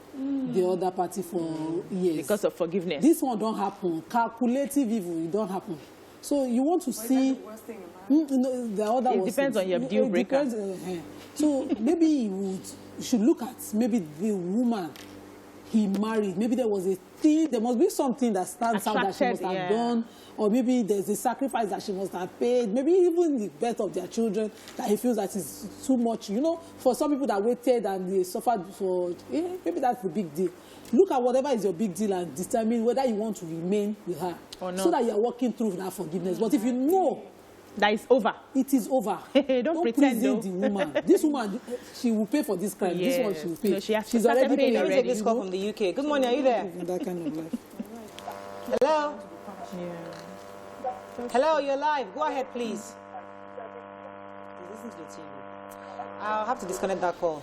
the other party for years. Because of forgiveness. This one don't happen. Calculative evil, it don't happen. So you want to see... Is that the worst thing about it? The other it depends on your deal breaker. So maybe you should look at maybe the woman he married. Maybe there was a thing, there must be something that stands out that she must have done. Or maybe there's a sacrifice that she must have paid. Maybe even the birth of their children that he feels that is too much. You know, for some people that waited and they suffered for, maybe that's the big deal. Look at whatever is your big deal and determine whether you want to remain with her. Or not. So that you are working through that forgiveness. But if you know that is over, it is over. Don't pretend the woman. This woman, she will pay for this crime. This one she will pay. So she's already paying. Let me take this call from the UK. Good morning, are you there? That kind of life. Hello? Hello, you're live. Go ahead, please. Listen to the TV. I'll have to disconnect that call.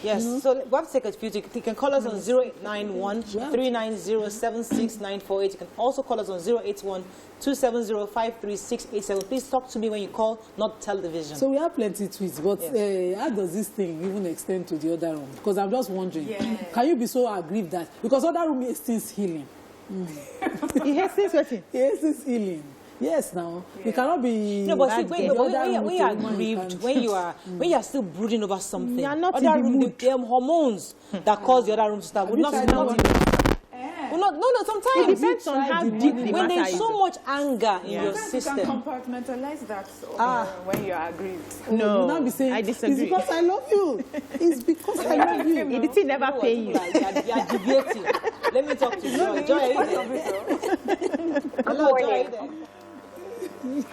Yes, so we have to take a few. You can call us on 0891-390-76948. You can also call us on 081-270-53687. Please talk to me when you call, not television. So we have plenty tweets, but how does this thing even extend to the other room? Because I'm just wondering, can you be so aggrieved that, because other room is still healing? He hastens watching. He hastens healing. Yes, now you cannot be. No, but see, when you are grieved, when you are still brooding over something, you are not other in the room, mood. the hormones that cause the other room to start would not. No. Sometimes it depends on how deep the when matter there's is. so much anger in your system. You can compartmentalize that when you are aggrieved. No, you not be saying, I disagree. It's because I love you. It's because I love you. It did never pay you. You are deviating. Let me talk to you. Joy, hello, Joy. You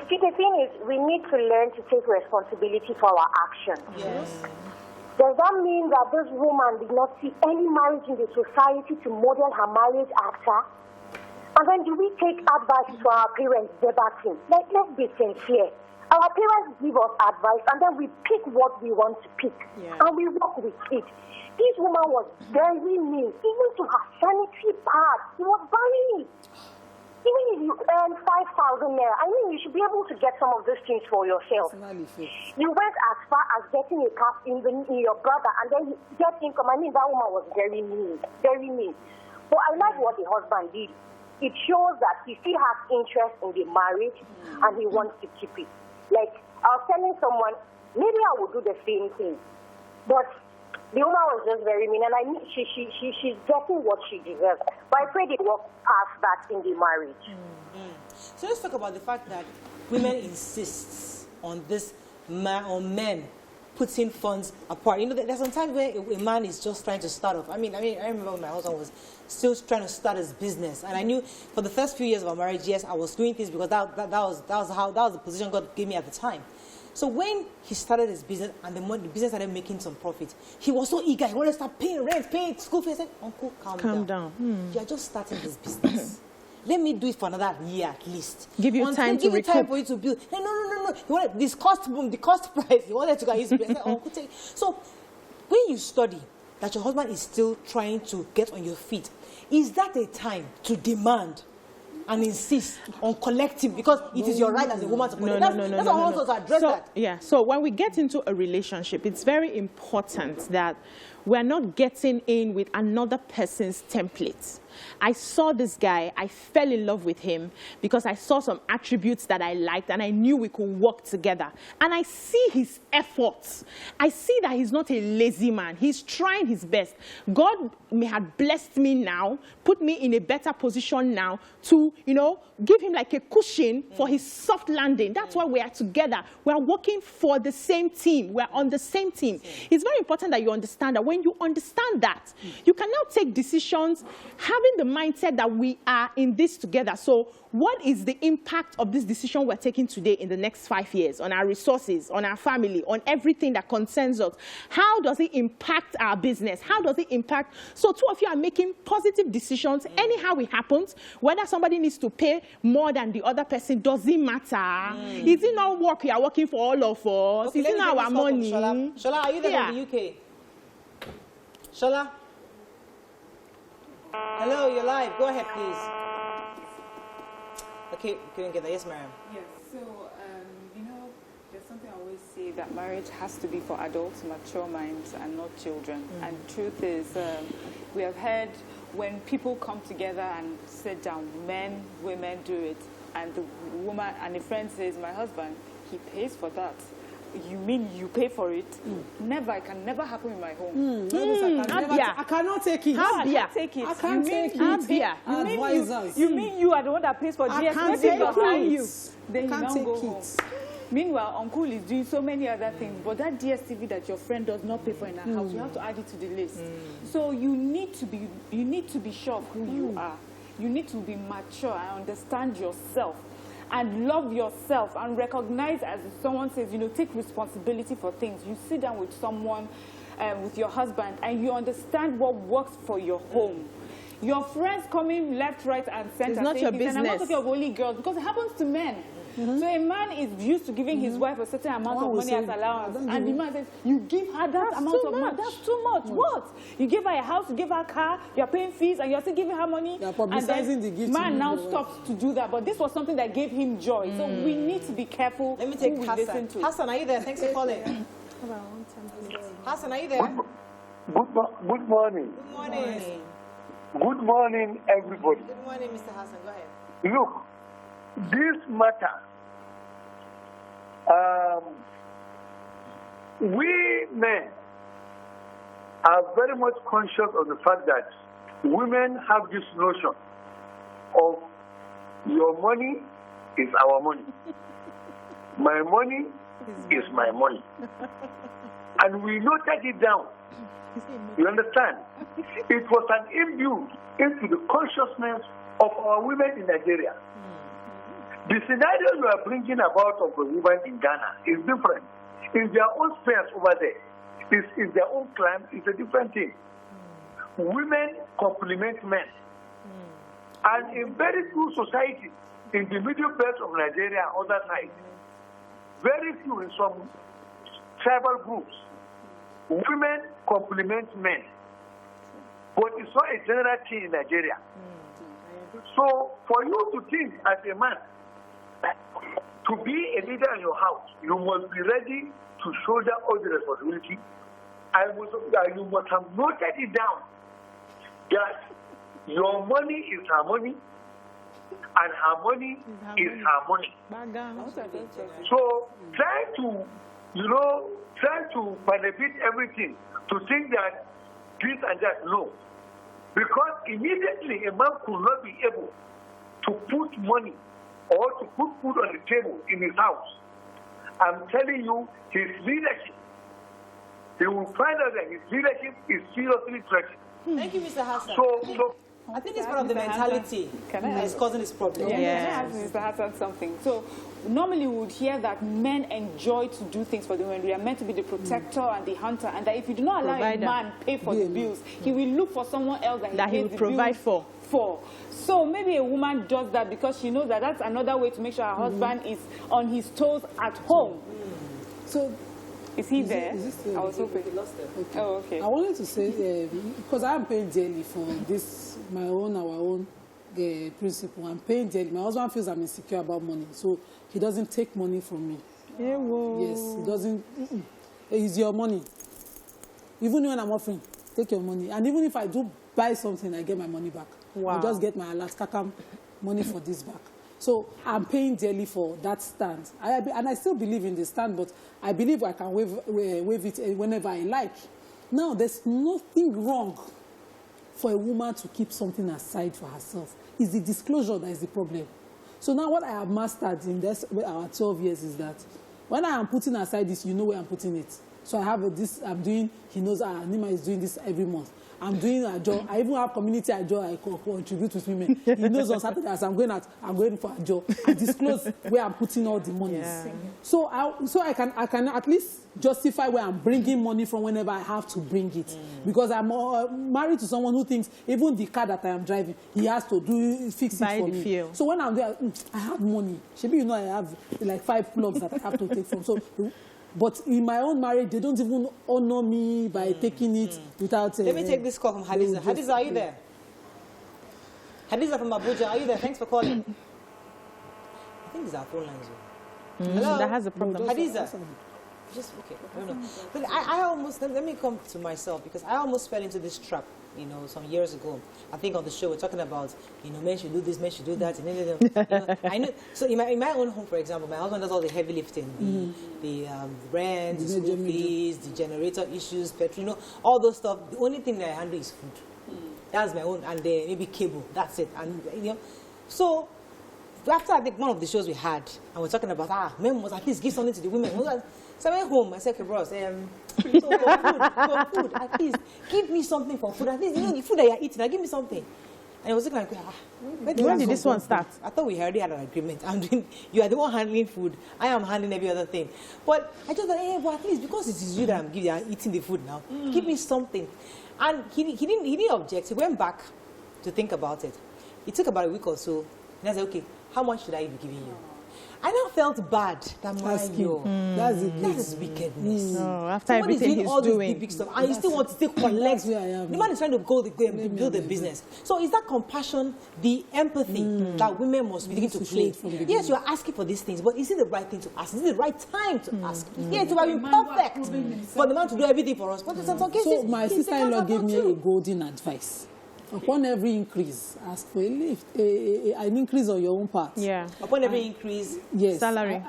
see, the thing is, we need to learn to take responsibility for our actions. Yes. Does that mean that this woman did not see any marriage in the society to model her marriage after? And then do we take advice from our parents verbatim? Let's be sincere. Our parents give us advice and then we pick what we want to pick. And we work with it. This woman was very mean, even to her sanitary pad. She was buying it. Even if you earn 5,000 naira, I mean, you should be able to get some of those things for yourself. You went as far as getting a cap in your brother and then you get income. I mean, that woman was very mean, very mean. But I like what the husband did. It shows that he still has interest in the marriage and he wants to keep it. Like, I was telling someone, maybe I would do the same thing. But the woman was just very mean, and I mean, she's getting what she deserves. But I pray they walk past that in the marriage. So let's talk about the fact that women insist on this men putting funds apart. You know, there's some times where a man is just trying to start off. I remember when my husband was still trying to start his business, and I knew for the first few years of our marriage, yes, I was doing things because that was the position God gave me at the time. So when he started his business and the business started making some profit, he was so eager. He wanted to start paying rent, paying school fees. I said, Uncle, calm down. You are just starting this business. Let me do it for another year at least. Give you time to recoup. Give you time for you to build. No. He wanted this cost boom, the cost price. He wanted to go his business. Uncle, take. So when you study that your husband is still trying to get on your feet, is that a time to demand and insist on collecting because it is your right as a woman to collect? That's how also to address that. Yeah, so when we get into a relationship, it's very important that we're not getting in with another person's template. I saw this guy, I fell in love with him because I saw some attributes that I liked and I knew we could work together. And I see his efforts. I see that he's not a lazy man. He's trying his best. God may have blessed me now, put me in a better position now to, give him like a cushion for his soft landing. That's why we are together. We are working for the same team. We're on the same team. It's very important that you understand that when you understand that, you can now take decisions having the mindset that we are in this together. So what is the impact of this decision we're taking today in the next 5 years on our resources, on our family, on everything that concerns us? How does it impact our business? How does it impact? So two of you are making positive decisions. Anyhow it happens, whether somebody needs to pay more than the other person, doesn't matter. Is it not work we are working for all of us? Okay, is it not our money? Shola, are you there in the UK? Shola? Hello, you're live. Go ahead, please. Okay, couldn't get that. Yes, Mariam. Yes, so, there's something I always say that marriage has to be for adults, mature minds, and not children. And the truth is, we have heard when people come together and sit down, men, women do it, and the woman, and a friend says, my husband, he pays for that. You mean you pay for it? Never. It can never happen in my home. I cannot take it. How I can't take it. I can't take it. You mean you are the one that pays for GS? Can't take it. Then you can't now take go it. home. Meanwhile, uncle is doing so many other things, but that DSTV that your friend does not pay for in her house, you have to add it to the list. So you need to be sure of who you are. You need to be mature and understand yourself. And love yourself and recognize, as someone says, take responsibility for things. You sit down with someone, with your husband, and you understand what works for your home. Your friends coming left, right, and center. It's not your business. And I'm not talking of only girls, because it happens to men. So a man is used to giving his wife a certain amount of money as allowance, and the man says, you give her that amount of money. That's too much. What? You give her a house, you give her a car, you're paying fees, and you're still giving her money. You're publicizing the gift. Man now stops to do that, but this was something that gave him joy. So we need to be careful. Let me take who we Hassan. listen to. Hassan, are you there? Thanks for calling. Hassan, are you there? Good morning. Good morning. Good morning, everybody. Good morning, Mr. Hassan. Go ahead. Look, this matter, we men are very much conscious of the fact that women have this notion of your money is our money. My money is my money. And we noted it down. You understand? It was an imbue into the consciousness of our women in Nigeria. The scenario you are bringing about of the women in Ghana is different. In their own spheres over there, it's their own clan, it's a different thing. Women complement men. And in very few societies, in the middle belt of Nigeria and other sides, very few in some tribal groups, women complement men. But it's not a general thing in Nigeria. So for you to think as a man, to be a leader in your house, you must be ready to shoulder all the responsibility. You must have noted it down that your money is her money and her money is her money. So try to benefit everything to think that this and that, no. Because immediately a man could not be able to put money or to put food on the table in his house. I'm telling you, his leadership, he will find out that his leadership is seriously threatened. Thank you, Mr. Hassan. So I think it's part of the mentality that is causing this problem. Can I ask Mr. Hassan something? So normally we would hear that men enjoy to do things for the women. We are meant to be the protector and the hunter, and that if you do not allow a man pay for the bills, he will look for someone else that he will provide for. So maybe a woman does that because she knows that that's another way to make sure her husband is on his toes at home. So, is he there? I was hoping. Okay. Oh, okay. I wanted to say, because I'm paying daily for this, our own principle. I'm paying daily. My husband feels I'm insecure about money, so he doesn't take money from me. Yeah, whoa. Yes, he doesn't. It's your money. Even when I'm offering, take your money. And even if I do buy something, I get my money back. Wow. I just get my Alaska money for this back. So I'm paying daily for that stand. And I still believe in the stand, but I believe I can waive it whenever I like. Now, there's nothing wrong for a woman to keep something aside for herself. It's the disclosure that is the problem. So now what I have mastered in our 12 years is that when I am putting aside this, you know where I'm putting it. So I have this, I'm doing, he knows Nima is doing this every month. I'm doing a job. I even have community a job I contribute with women. He knows on Saturday as I'm going for a job. I disclose where I'm putting all the monies. Yeah. So I can at least justify where I'm bringing money from whenever I have to bring it. Because I'm married to someone who thinks even the car that I am driving, he has to fix it for me. Fuel. So when I'm there, I have money. Maybe you know I have like 5 plugs that I have to take from. So. But in my own marriage, they don't even honor me by taking it without... Let me take this call from Hadiza. Hadiza, are you there? Hadiza from Abuja, are you there? Thanks for calling. I think it's our phone lines. Hello? That has a problem. Hadiza. Just, okay. But I almost... Let me come to myself, because I almost fell into this trap, some years ago. I think on the show we're talking about, men should do this, men should do that. I know. So in my own home, for example, my husband does all the heavy lifting, the rent, the school fees, the generator issues, petrol, all those stuff. The only thing that I handle is food. That's my own, and maybe cable. That's it. And so after I think one of the shows we had, and we're talking about men must at least give something to the women. So I went home. I said, "Okay, bros, so for food, at least give me something for food. At least the food that you're eating, give me something." And I was looking like, when did this one start? I thought we already had an agreement. You are the one handling food. I am handling every other thing. But I just thought, but at least because it is you that I'm eating the food now, give me something. And he didn't object. He went back to to think about it. It took about a week or so. And I said, okay, how much should I be giving you? I now felt bad. That's wickedness. No, after everything he's all doing. This big stuff, and you still want to take collect. Where I am. The man is trying to build the business. So is that compassion, the empathy that women must begin to play? Yes, you are asking for these things, but is it the right thing to ask? Is it the right time to ask? Yeah, it would have been perfect for the man to do everything for us. But in some cases, so my sister-in-law gave me a golden advice. Upon every increase, ask for an increase on your own part. Yeah. Upon every increase, yes. Salary.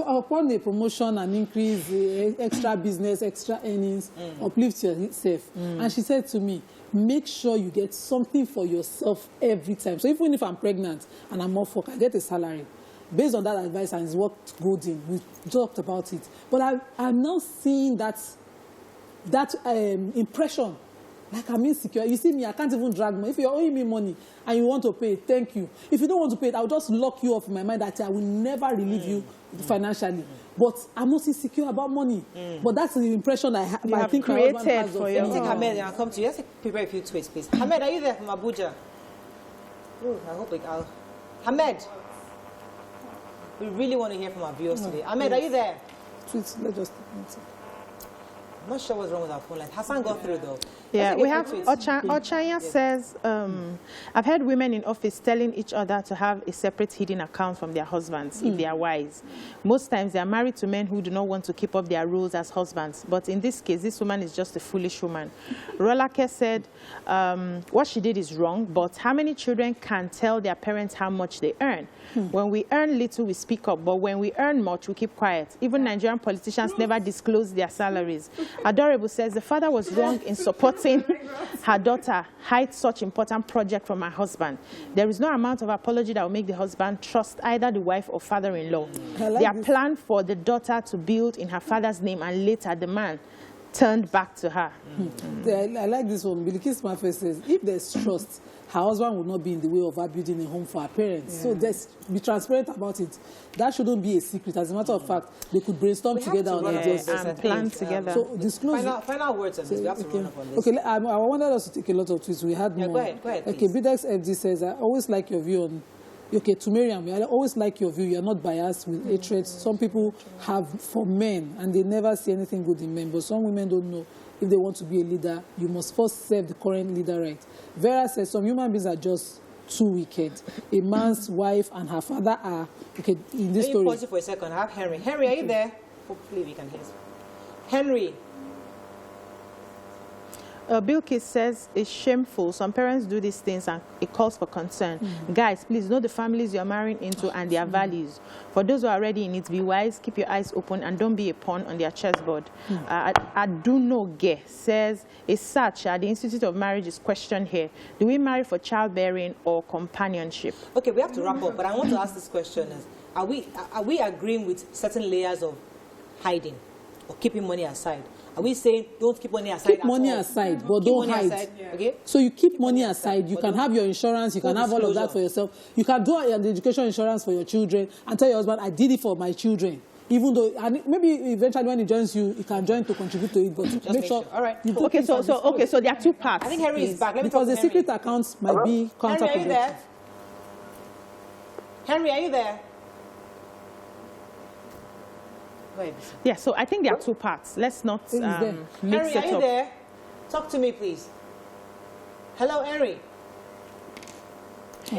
Upon a promotion, an increase, extra business, extra earnings, uplift yourself. And she said to me, make sure you get something for yourself every time. So even if I'm pregnant and I'm off work, I get a salary. Based on that advice, and it's worked golden. We talked about it. But I'm now seeing that impression. Like I'm insecure. You see me, I can't even drag money. If you're owing me money and you want to pay it, thank you. If you don't want to pay it, I'll just lock you off in my mind that I will never relieve you financially. But I'm not insecure about money. But that's the impression I think created for you. Let me take Ahmed and I'll come to you. Let's prepare a few tweets, please. Ahmed, are you there from Abuja? Ooh, I hope I'll... Ahmed, we really want to hear from our viewers today. Ahmed, are you there? Tweets, let's just... I'm not sure what's wrong with our phone line. Hassan got through though. Yeah, we have Ochanya says, I've heard women in office telling each other to have a separate hidden account from their husbands if they are wise. Most times they are married to men who do not want to keep up their roles as husbands. But in this case, this woman is just a foolish woman. Rolake said, what she did is wrong, but how many children can tell their parents how much they earn? When we earn little, we speak up, but when we earn much, we keep quiet. Even Nigerian politicians never disclose their salaries. Adorable says the father was wrong in supporting her daughter hide such important project from her husband. There is no amount of apology that will make the husband trust either the wife or father-in-law. Their plan for the daughter to build in her father's name, and later the man turned back to her. I like this one. Bilikis Mafe says, if there's trust, her husband would not be in the way of her building a home for her parents. So let's be transparent about it. That shouldn't be a secret. As a matter of fact, they could brainstorm together on ideas and plan together. So disclose. Final words on this. We have to run up on this. Okay, I wanted us to take a lot of tweets. We had more. Go ahead. Okay, Bidex FD says, I always like your view on... Okay, to Miriam, I always like your view. You're not biased with hatred. Some people have for men, and they never see anything good in men. But some women don't know. If they want to be a leader, you must first serve the current leader right. Vera says some human beings are just too wicked. A man's wife and her father are... Okay, in this story... Let me pause you for a second. I have Henry. Henry, are you there? Hopefully we can hear you. Henry. Bilkis says it's shameful. Some parents do these things and it calls for concern. Guys, please know the families you're marrying into and their values. For those who are already in it, be wise, keep your eyes open, and don't be a pawn on their chessboard. Adunoge says, is such the Institute of Marriage is questioned here. Do we marry for childbearing or companionship? Okay, we have to wrap up, but I want to ask this question. Are we agreeing with certain layers of hiding or keeping money aside? Are we saying don't keep money aside? Keep money aside, but don't hide. Okay? So you keep money aside. You can have your insurance. You can have all of that for yourself. You can do an education insurance for your children and tell your husband, I did it for my children. Even though, and maybe eventually when he joins you, he can join to contribute to it. But just make sure. All right. Okay, so there are two parts. I think Henry is back. Let me because talk the secret accounts might be counterproductive. Henry, are you there? Henry, are you there? Yeah, so I think there are two parts. Let's not mix Henry, it up. are you there? Talk to me, please. Hello, Henry.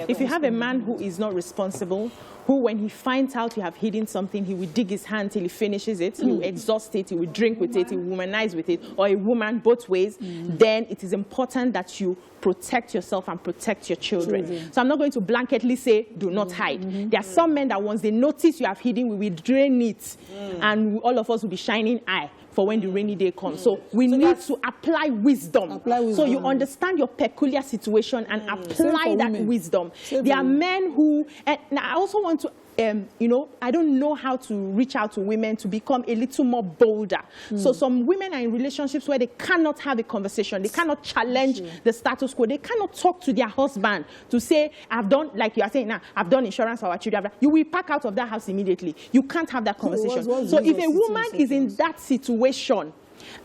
If you have a man who is not responsible, who when he finds out you have hidden something, he will dig his hand till he finishes it, he will exhaust it, he will drink with it, he will womanize with it, or a woman, both ways, then it is important that you protect yourself and protect your children. So I'm not going to blanketly say, do not hide. There are some men that once they notice you have hidden, we will drain it, and all of us will be shining eye for when the rainy day comes. So we need to apply wisdom. So you understand your peculiar situation and apply that wisdom. There are men who, and I also want to, I don't know how to reach out to women to become a little more bolder. So some women are in relationships where they cannot have a conversation. They cannot challenge the status quo. They cannot talk to their husband to say, I've done, like you are saying now, I've done insurance for our children. You will pack out of that house immediately. You can't have that conversation. So if a woman is in that situation,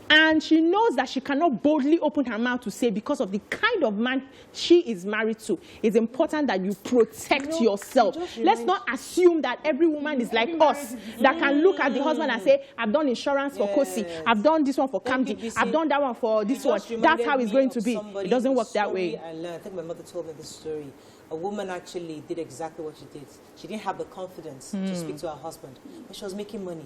And she knows that she cannot boldly open her mouth to say, because of the kind of man she is married to, it's important that you protect yourself. Let's not assume that every woman is like us, that can look at the husband and say, I've done insurance for Kosi, I've done this one for Kamdi, I've done that one for this one. That's how it's going to be. It doesn't work that way. I think my mother told me this story. A woman actually did exactly what she did. She didn't have the confidence to speak to her husband, but she was making money.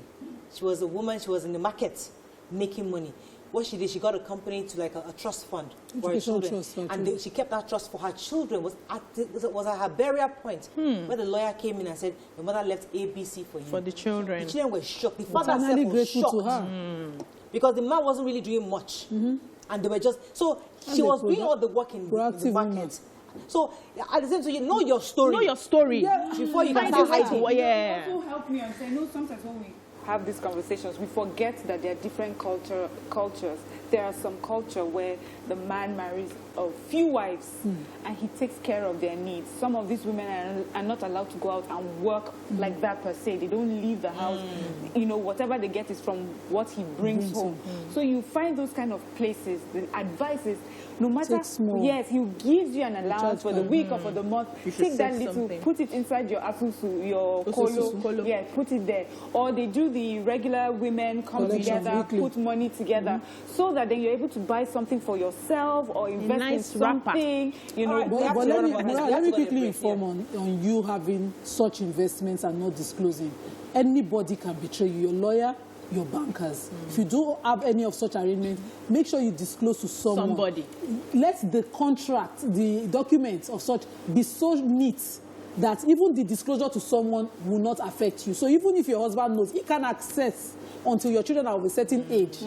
She was a woman, she was in the market making money. What she did, she got a company to like a trust fund for her children. And she kept that trust for her children. Was at her barrier point where the lawyer came in and said, your mother left ABC for you. For the children. The children were shocked. The father was shocked. To her. Because the man wasn't really doing much. And they were just, so she was doing all the work in the market. So at the same time, you know your story. Know your story. Yeah. Before you can start hiding. Yeah. Also help me understand. You know, sometimes when we have these conversations, we forget that there are different cultures. There are some culture where the man marries a few wives and he takes care of their needs. Some of these women are not allowed to go out and work like that per se. They don't leave the house. You know, whatever they get is from what he brings home. So you find those kind of places. The advice is, no matter, yes, he gives you an allowance for the week or for the month. Take that little, something. Put it inside your asusu, your kolo. Yeah, put it there. Or they do the regular women come together, put money together, so that then you're able to buy something for yourself or invest in something. You know, but let me quickly inform on you having such investments and not disclosing. Anybody can betray you. Your lawyer, your bankers. If you do have any of such arrangements, make sure you disclose to someone. Somebody. Let the contract, the documents of such be so neat that even the disclosure to someone will not affect you. So even if your husband knows, he can access until your children are of a certain age.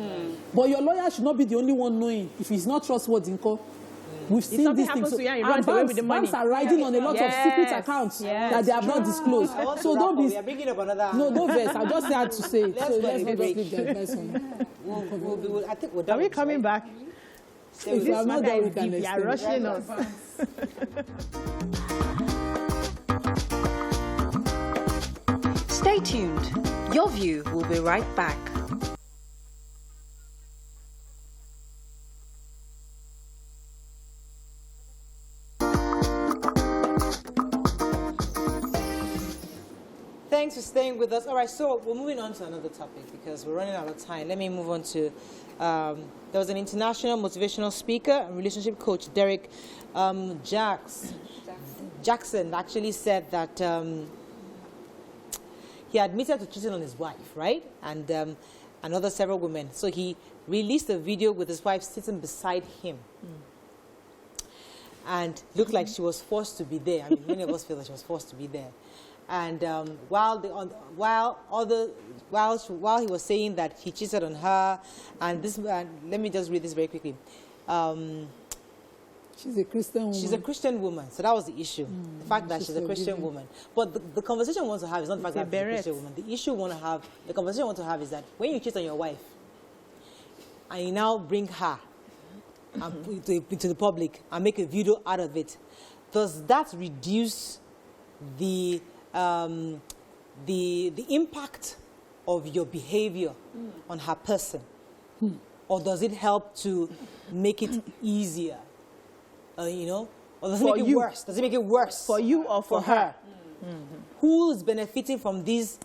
But your lawyer should not be the only one knowing if he's not trustworthy. We've seen these things. Banks are riding on a lot of secret accounts that they have not disclosed. So don't be. No, don't vex. I just had to say it. So let's not just leave the advice on. I think we're done. Are we coming back? If you are not done, we can extend. You are rushing us. Stay tuned. Your View will be right back. Thanks for staying with us. All right, so we're moving on to another topic because we're running out of time. Let me move on to, there was an international motivational speaker and relationship coach, Derek Jackson, actually said that he admitted to cheating on his wife, right? And another several women. So he released a video with his wife sitting beside him. And looked like she was forced to be there. I mean, many of us feel that she was forced to be there. And while he was saying that he cheated on her, and this, let me just read this very quickly. She's a Christian woman. She's a Christian woman, so that was the issue. The fact that she's a Christian woman. But the conversation we want to have is not the fact that she's a Christian woman. The issue we want to have, the conversation we want to have is that when you cheat on your wife, and you now bring her into the public and make a video out of it, does that reduce the impact of your behavior on her person? Or does it help to make it easier? You know? Or does it make it worse? Does it make it worse? For you or for her? Who's benefiting from this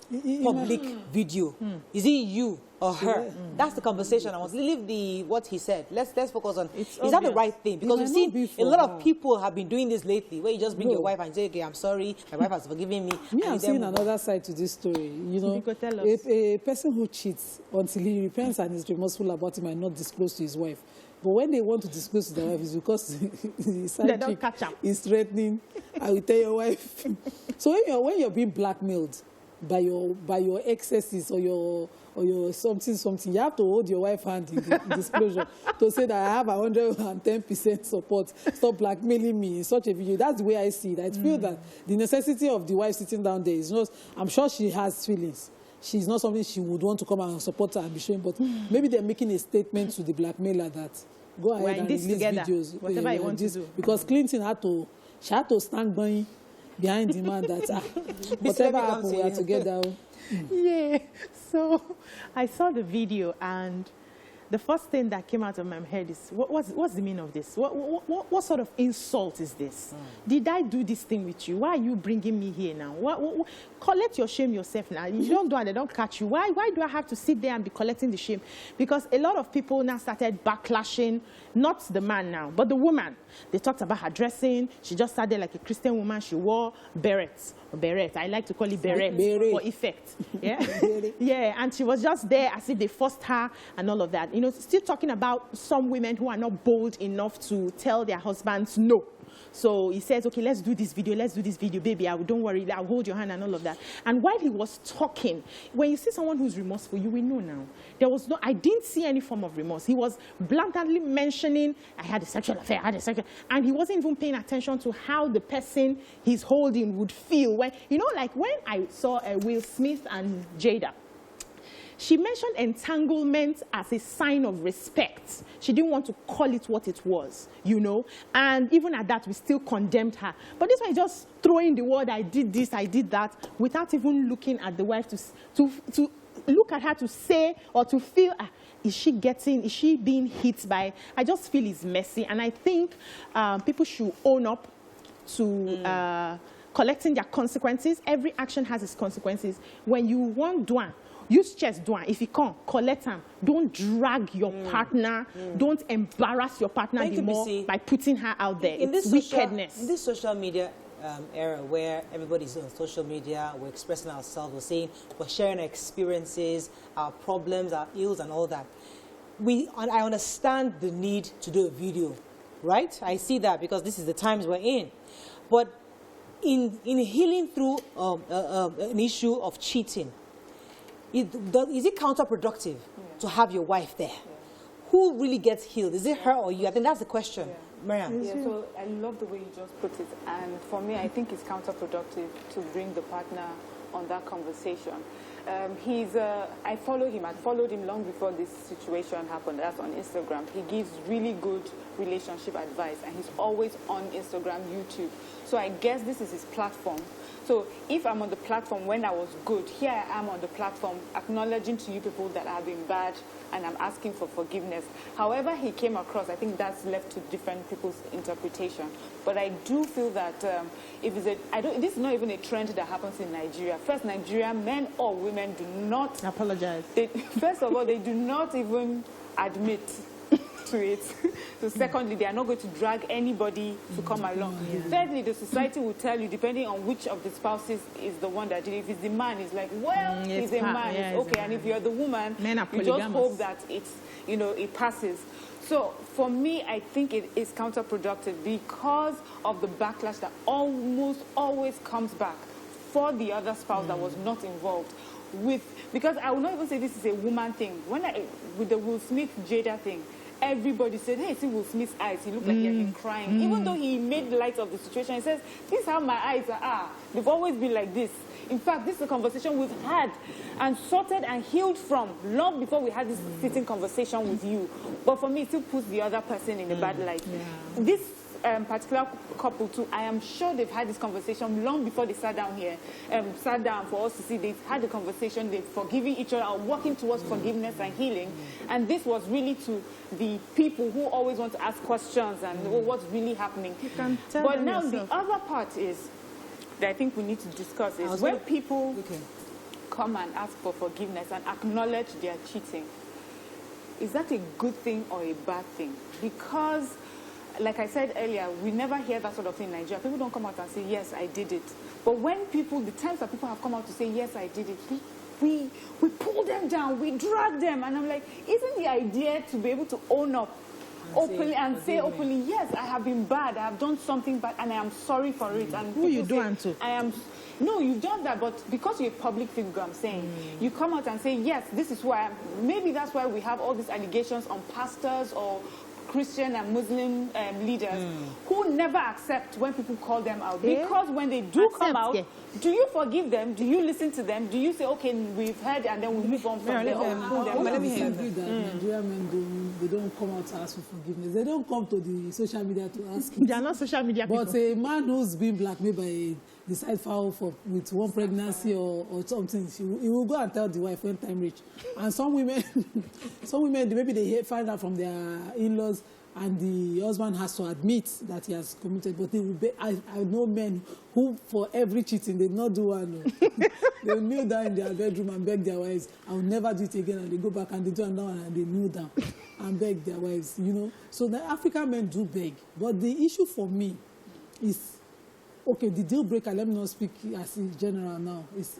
public video? Is it you or her? That's the conversation. I want to leave what he said. Let's focus on, is that the right thing? Because we've seen a lot of people have been doing this lately, where you just bring your wife and say, okay, I'm sorry, my wife has forgiven me. I'm seeing another side to this story. You know, a person who cheats until he repents and is remorseful about it might not disclose to his wife. But when they want to disclose to their wife, it's because the side chick is threatening. I will tell your wife. So when you're being blackmailed by your excesses or your something, you have to hold your wife hand in the disclosure to say that I have 110% support. Stop blackmailing me in such a video. That's the way I see it. I feel that the necessity of the wife sitting down there is not. I'm sure she has feelings. She's not something she would want to come and support her ambition, but maybe they're making a statement to the blackmailer that go ahead and release videos. Whatever you want to do. Because Clinton had to stand by behind the man that whatever happened, we are together. Yeah. So I saw the video and the first thing that came out of my head is, what's the meaning of this? What sort of insult is this? Did I do this thing with you? Why are you bringing me here now? Collect your shame yourself now. You don't do it, they don't catch you. Why do I have to sit there and be collecting the shame? Because a lot of people now started backlashing, not the man now, but the woman. They talked about her dressing. She just sat there like a Christian woman. She wore berets. Beret. I like to call it beret for effect. Yeah? Yeah, and she was just there as if they forced her and all of that. You know, still talking about some women who are not bold enough to tell their husbands no. So he says, okay, let's do this video, baby. Don't worry, I'll hold your hand and all of that. And while he was talking, when you see someone who's remorseful, you will know now. I didn't see any form of remorse. He was blatantly mentioning, I had a sexual affair, and he wasn't even paying attention to how the person he's holding would feel. When, you know, like when I saw Will Smith and Jada, she mentioned entanglement as a sign of respect. She didn't want to call it what it was, you know. And even at that, we still condemned her. But this one is just throwing the word, I did this, I did that, without even looking at the wife to look at her to say or to feel, is she being hit by, I just feel it's messy. And I think people should own up to collecting their consequences. Every action has its consequences. When you want Dwan, use chest Dwan. If you can't, collect them. Don't drag your partner. Don't embarrass your partner more by putting her out there. It's wickedness. In this social media era where everybody's on social media, we're expressing ourselves, we're sharing our experiences, our problems, our ills and all that. I understand the need to do a video, right? I see that because this is the times we're in. But in healing through an issue of cheating, is it counterproductive to have your wife there? Who really gets healed? Is it her or you? I think that's the question. Mariam. Yeah, so I love the way you just put it. And for me, I think it's counterproductive to bring the partner on that conversation. I follow him. I followed him long before this situation happened. That's on Instagram. He gives really good relationship advice, and he's always on Instagram, YouTube. So I guess this is his platform. So if I'm on the platform when I was good, here I am on the platform acknowledging to you people that I've been bad and I'm asking for forgiveness. However he came across, I think that's left to different people's interpretation. But I do feel that this is not even a trend that happens in Nigeria. First, Nigeria, men or women do not apologize. First of all, they do not even admit to it. So secondly, they are not going to drag anybody to come along. Thirdly, the society will tell you, depending on which of the spouses is the one that did it. If it's the man, it's like, well, he's a man, it's okay. And if you're the woman, you just hope that it passes. So for me, I think it is counterproductive because of the backlash that almost always comes back for the other spouse that was not involved. Because I will not even say this is a woman thing. With the Will Smith Jada thing, everybody said, hey, see Will Smith's eyes. He looked like he had been crying. Even though he made light of the situation, he says, this is how my eyes are. They've always been like this. In fact, this is a conversation we've had and sorted and healed from long before we had this sitting conversation with you. But for me, it still puts the other person in a bad light. This particular couple too, I am sure they've had this conversation long before they sat down here, sat down for us to see. They've had the conversation, they've forgiven each other, are working towards forgiveness and healing. And this was really to the people who always want to ask questions and what's really happening. But now the other part is that I think we need to discuss is when people come and ask for forgiveness and acknowledge their cheating, is that a good thing or a bad thing? Because like I said earlier, we never hear that sort of thing in Nigeria. People don't come out and say, yes, I did it. But when the times that people have come out to say, yes, I did it, we pull them down, we drag them. And I'm like, isn't the idea to be able to own up openly and say openly, yes, I have been bad, I have done something bad, and I am sorry for it. And who you doing to? No, you've done that, but because you're a public figure, I'm saying, you come out and say, yes, this is who I am. Maybe that's why we have all these allegations on pastors or Christian and Muslim leaders who never accept when people call them out. Because when they do come out, do you forgive them? Do you listen to them? Do you say, okay, we've heard, and then we move on from there? Let me hear that Nigerian men they don't come out to ask for forgiveness. They don't come to the social media to ask. They are not social media people. But a man who's been blackmailed by the side fowl with one pregnancy or something, he will go and tell the wife when time reach. And some women, maybe they find out from their in-laws, and the husband has to admit that he has committed. But they will I know men who, for every cheating, they not do one. They will kneel down in their bedroom and beg their wives, I will never do it again. And they go back and they do another one and they kneel down and beg their wives, you know. So the African men do beg. But the issue for me is, okay, the deal breaker, let me not speak as in general now, is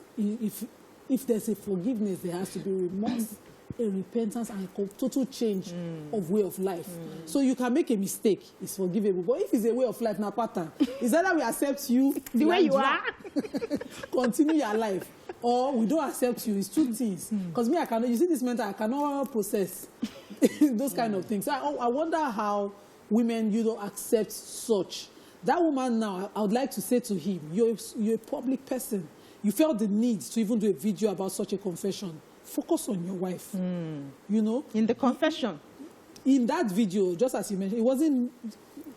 if there's a forgiveness, there has to be remorse, a repentance, and a total change of way of life. So you can make a mistake, it's forgivable. But if it's a way of life, now pattern, is either we accept you the way you are, continue your life, or we don't accept you. It's two things. Because me, you see this mental, I cannot process those kind of things. So I wonder how women, accept such. That woman now, I would like to say to him, you're a public person. You felt the need to even do a video about such a confession. Focus on your wife, you know. In the confession. In that video, just as you mentioned, it wasn't...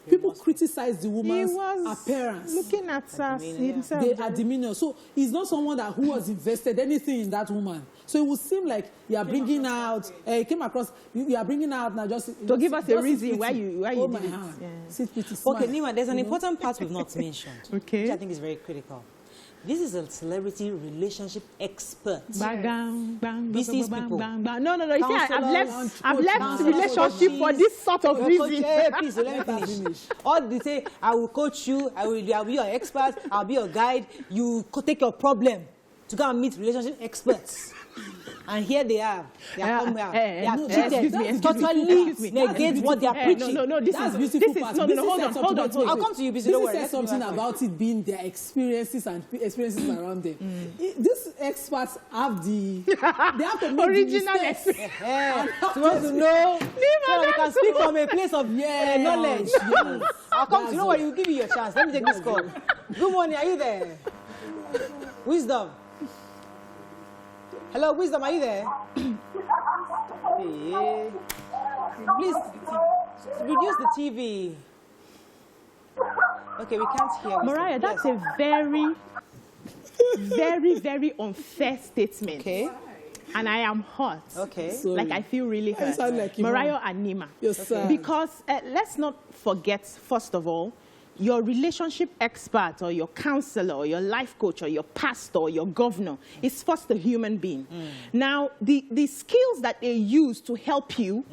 People criticized the woman's appearance. Looking at himself. Her demeanor. So he's not someone who has invested anything in that woman. So it would seem like you are bringing out... He came across... You are bringing out now just... To give us a reason why you did it. Okay, Nima, there's an important part we've not mentioned, which I think is very critical. This is a celebrity relationship expert. These people. No. You see, I've left relationship for this sort of reason. Please, let me finish. All they say, I will coach you, I'll be your expert, I'll be your guide. You take your problem to go and meet relationship experts. And here they are. They are cheated. Totally negate what they are preaching. No, this is beautiful part. Hold on. I'll come to you, busy. This says something about it being their experiences and experiences around them. These experts have they have to make original experience. You want to know? So you can speak from a place of knowledge. I'll come to you. Know what? You give me your chance. Let me take this call. Good morning. Are you there? Wisdom. Hello, Wisdom, are you there? Hey. Please, reduce the TV. Okay, we can't hear. Mariah, that's a very, very, very unfair statement. Okay. And I am hurt. Okay. Like, I feel really hurt. Like Mariah and Nima. Yes, because let's not forget, first of all, your relationship expert or your counselor or your life coach or your pastor or your governor is first a human being. Now, the skills that they use to help you,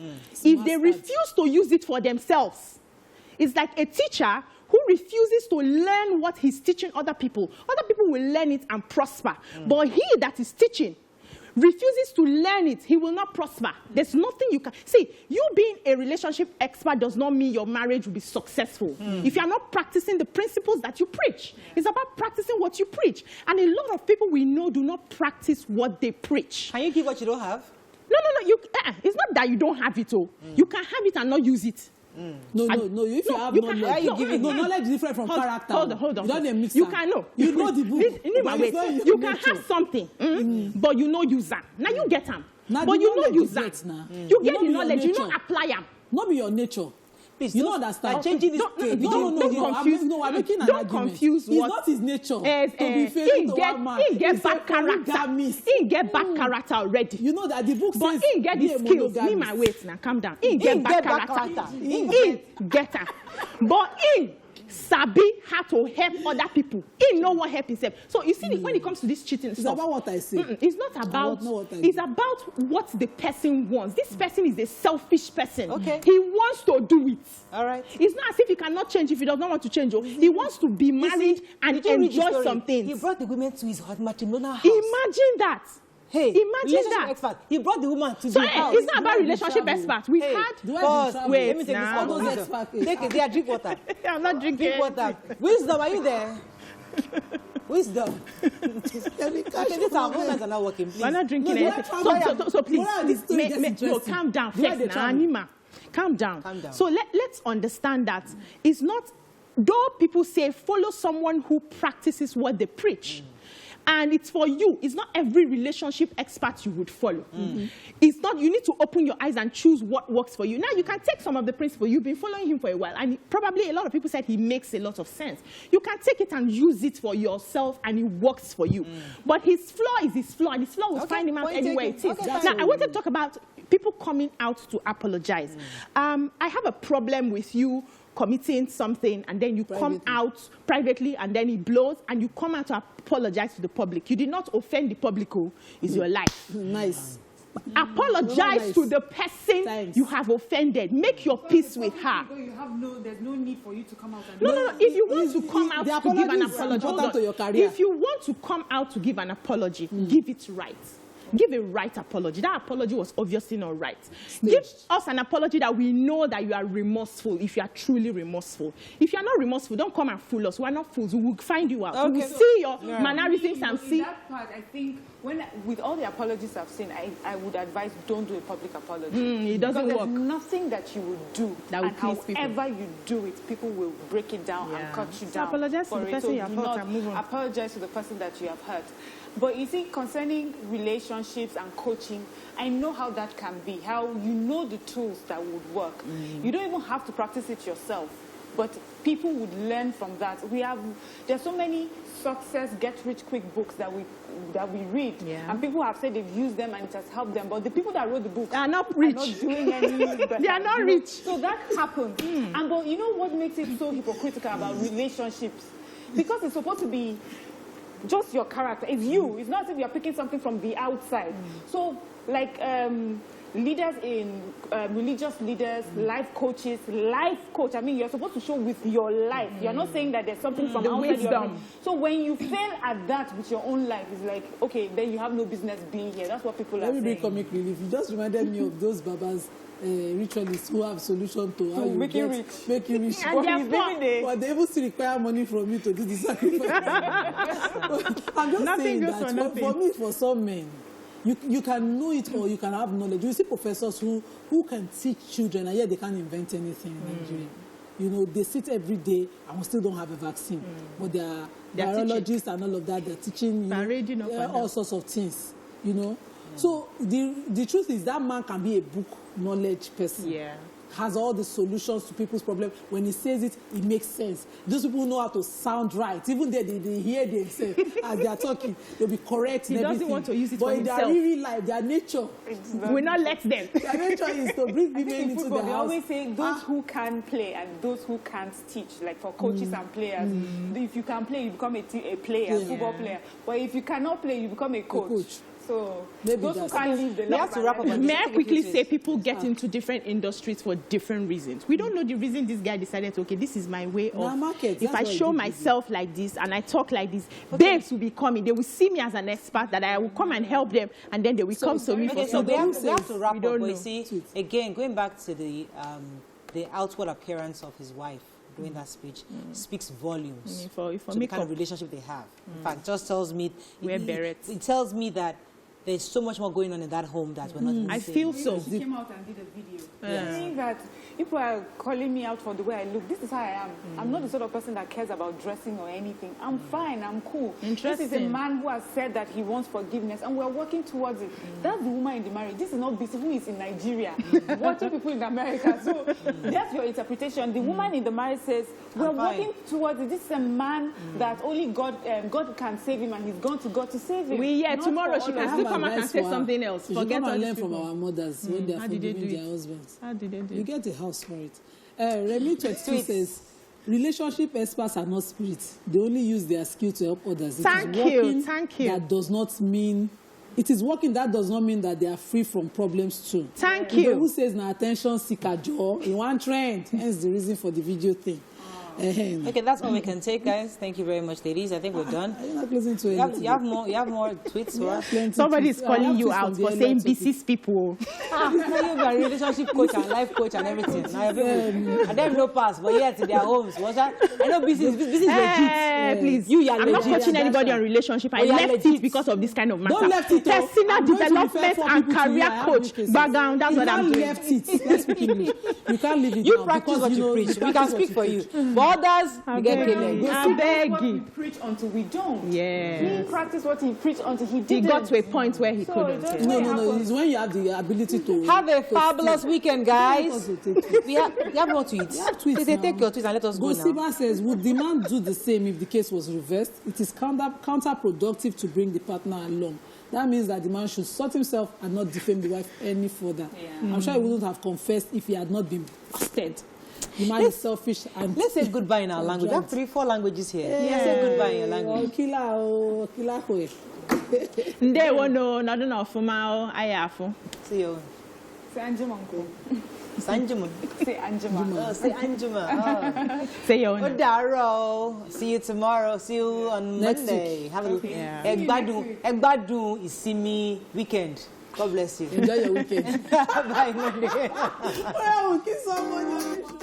if they refuse to use it for themselves, it's like a teacher who refuses to learn what he's teaching other people will learn it and prosper. But he that is teaching refuses to learn it, he will not prosper. There's nothing you can... See, you being a relationship expert does not mean your marriage will be successful. If you are not practicing the principles that you preach. It's about practicing what you preach. And a lot of people we know do not practice what they preach. Can you give what you don't have? No. It's not that you don't have it. You can have it and not use it. No. If you have knowledge, knowledge is different from character. Hold on. You don't mix you can know. You know the book. You can have something, but you know use them. Now you get them, but you know use them. You get the knowledge, you know apply them. Not be your nature. Please, you don't understand. Changing this. Don't confuse. No, I'm making an don't argument. Confuse it's what. not his nature to be faithful to one man. He get bad character. He get bad character already. You know that the book says. But he get the skills. Leave my weight now. Calm down. He get bad character. He get her. But he sabi how to help other people. He know what help himself. So you see, when it comes to this cheating it's stuff, about what I say. It's not about. It's about what the person wants. This person is a selfish person. Okay. He wants to do it. All right. It's not as if he cannot change if he does not want to change. He wants to be married and enjoy some things. He brought the women to his matrimonial house. Imagine that. Hey, imagine that. Expert. He brought the woman to the house. It's not about relationship experts. We had. Wait, let me take this water. Take it there, drink water. I'm not drinking. Drink water. Wisdom, are you there? Wisdom. These hormones are not working. Please. We're not drinking anything. So please, no, calm down first. Anima, calm down. So let's understand that it's not. Though people say follow someone who practices what they preach. And it's for you. It's not every relationship expert you would follow. It's not, you need to open your eyes and choose what works for you. Now, you can take some of the principles. You've been following him for a while, and probably a lot of people said he makes a lot of sense. You can take it and use it for yourself, and it works for you. But his flaw is his flaw, and his flaw will find him out anywhere it is. Now, I want to talk about people coming out to apologize. I have a problem with you committing something, and then you come out privately, and then it blows, and you come out to apologize to the public. You did not offend the public, it's your life. Nice. Apologize to the person you have offended. Make your peace with her. There's no need for you to come out and No. If you want to come out to give an apology, if you want to come out to give an apology, give it right. Give a right apology. That apology was obviously not right. Give us an apology that we know that you are remorseful, if you are truly remorseful. If you are not remorseful, don't come and fool us. We are not fools. We will find you out. We will see your mannerisms and see. That part, I think, with all the apologies I've seen, I would advise don't do a public apology. It doesn't work. There's nothing that you would do that would please people. However you do it, people will break it down and cut you down. Apologize to the person you have hurt and move on. Apologize to the person that you have hurt. But you see, concerning relationships and coaching, I know how that can be, how you know the tools that would work. You don't even have to practice it yourself, but people would learn from that. There's so many success, get-rich-quick books that we read, and people have said they've used them and it has helped them, but the people that wrote the books are not rich. Are not doing any better. They are not rich. So that happens. And but you know what makes it so hypocritical about relationships? Because it's supposed to be just your character. It's you. It's not as if you're picking something from the outside. So, like leaders in religious leaders, life coaches, life coach. I mean, you're supposed to show with your life. You're not saying that there's something from outside your life. So when you fail at that with your own life, it's like, okay, then you have no business being here. That's what people are saying. Let me bring comic relief. You just reminded me of those babas. Ritualists who have solution to how you make you rich. And but they even still require money from you to do the sacrifice. I'm just saying that for me, for some men, you can know it or you can have knowledge. You see professors who can teach children and yet they can't invent anything in Nigeria. You know, they sit every day and we still don't have a vaccine. But they are biologists and all of that. They're teaching all sorts of things, you know. So the truth is that man can be a book knowledge person. Has all the solutions to people's problems. When he says it, it makes sense. Those people know how to sound right. Even they hear themselves as they are talking. They'll be correct. He doesn't want to use it for himself. But in their real life, their nature, will not let them. Their nature is to bring women into the house. They always say those who can play and those who can't teach. Like for coaches and players, if you can play, you become a player, football player. But if you cannot play, you become a coach. So those who can't live the life. We have to wrap up. May I quickly say people get into different industries for different reasons. We don't know the reason this guy decided, okay, this is my way of, if I show myself like this and I talk like this, babes will be coming. They will see me as an expert that I will come and help them, and then they will come to me for something. We have to wrap up. But you see, again, going back to the outward appearance of his wife during that speech speaks volumes for the kind of relationship they have. In fact, just tells me, it tells me that there's so much more going on in that home that we're not even I feel so. She came out and did a video saying that people are calling me out for the way I look. This is how I am. I'm not the sort of person that cares about dressing or anything. I'm fine. I'm cool. This is a man who has said that he wants forgiveness, and we're working towards it. That's the woman in the marriage. This is not BC, who is in Nigeria, watching people in America. So that's your interpretation. The woman in the marriage says, we're working towards it. This is a man that only God can save him, and he's gone to God to save him. Tomorrow she can still come out and say something else. Forget and learn from our mothers when they are forgiving their husbands. How did they do it? You get a house for it. Remy 22 says, relationship experts are not spirits. They only use their skill to help others. Thank you. That does not mean... It is working. That does not mean that they are free from problems too. Thank you. Who says na attention seeker Joe in one trend? Hence the reason for the video thing. Okay, that's all we can take, guys. Thank you very much, ladies. I think we're done. You're not listening to anything. You have more tweets for us? Somebody is calling you out for saying BC's people. You're a relationship coach and life coach and everything. Now people, and them no pass, but yet in their homes. I know BC is legit. Please, I'm not coaching anybody on relationship. I left it because of this kind of matter. Don't left it. Personal development and career coach background. That's what I'm doing. You left it. Let's speak English. You can't leave it. You practice what you preach. We can speak for you. Others, you get killed. I beg What we you. preach until we don't. Yes. He practiced what he preached until he He didn't. got to a point where he couldn't. No. It's when you have the ability to Have a fabulous weekend, guys. We You have more tweets. They take your tweets and let us go now. Gosiba says, would the man do the same if the case was reversed? It is counterproductive to bring the partner along. That means that the man should sort himself and not defame the wife any further. Yeah. I'm sure he wouldn't have confessed if he had not been busted. The man is selfish and... Let's say goodbye in our language. We have 3-4 languages here. Yeah. Say goodbye in your language. See you. Say Anjuma. Sanjuma. Say Anjuma. Say Anjuma. Oh. Say your own. Odaro. See you tomorrow. See you on Next Monday. week. Have a Egbadu Isimi weekend. God bless you. Enjoy your weekend. Bye Monday. Well, kiss someone.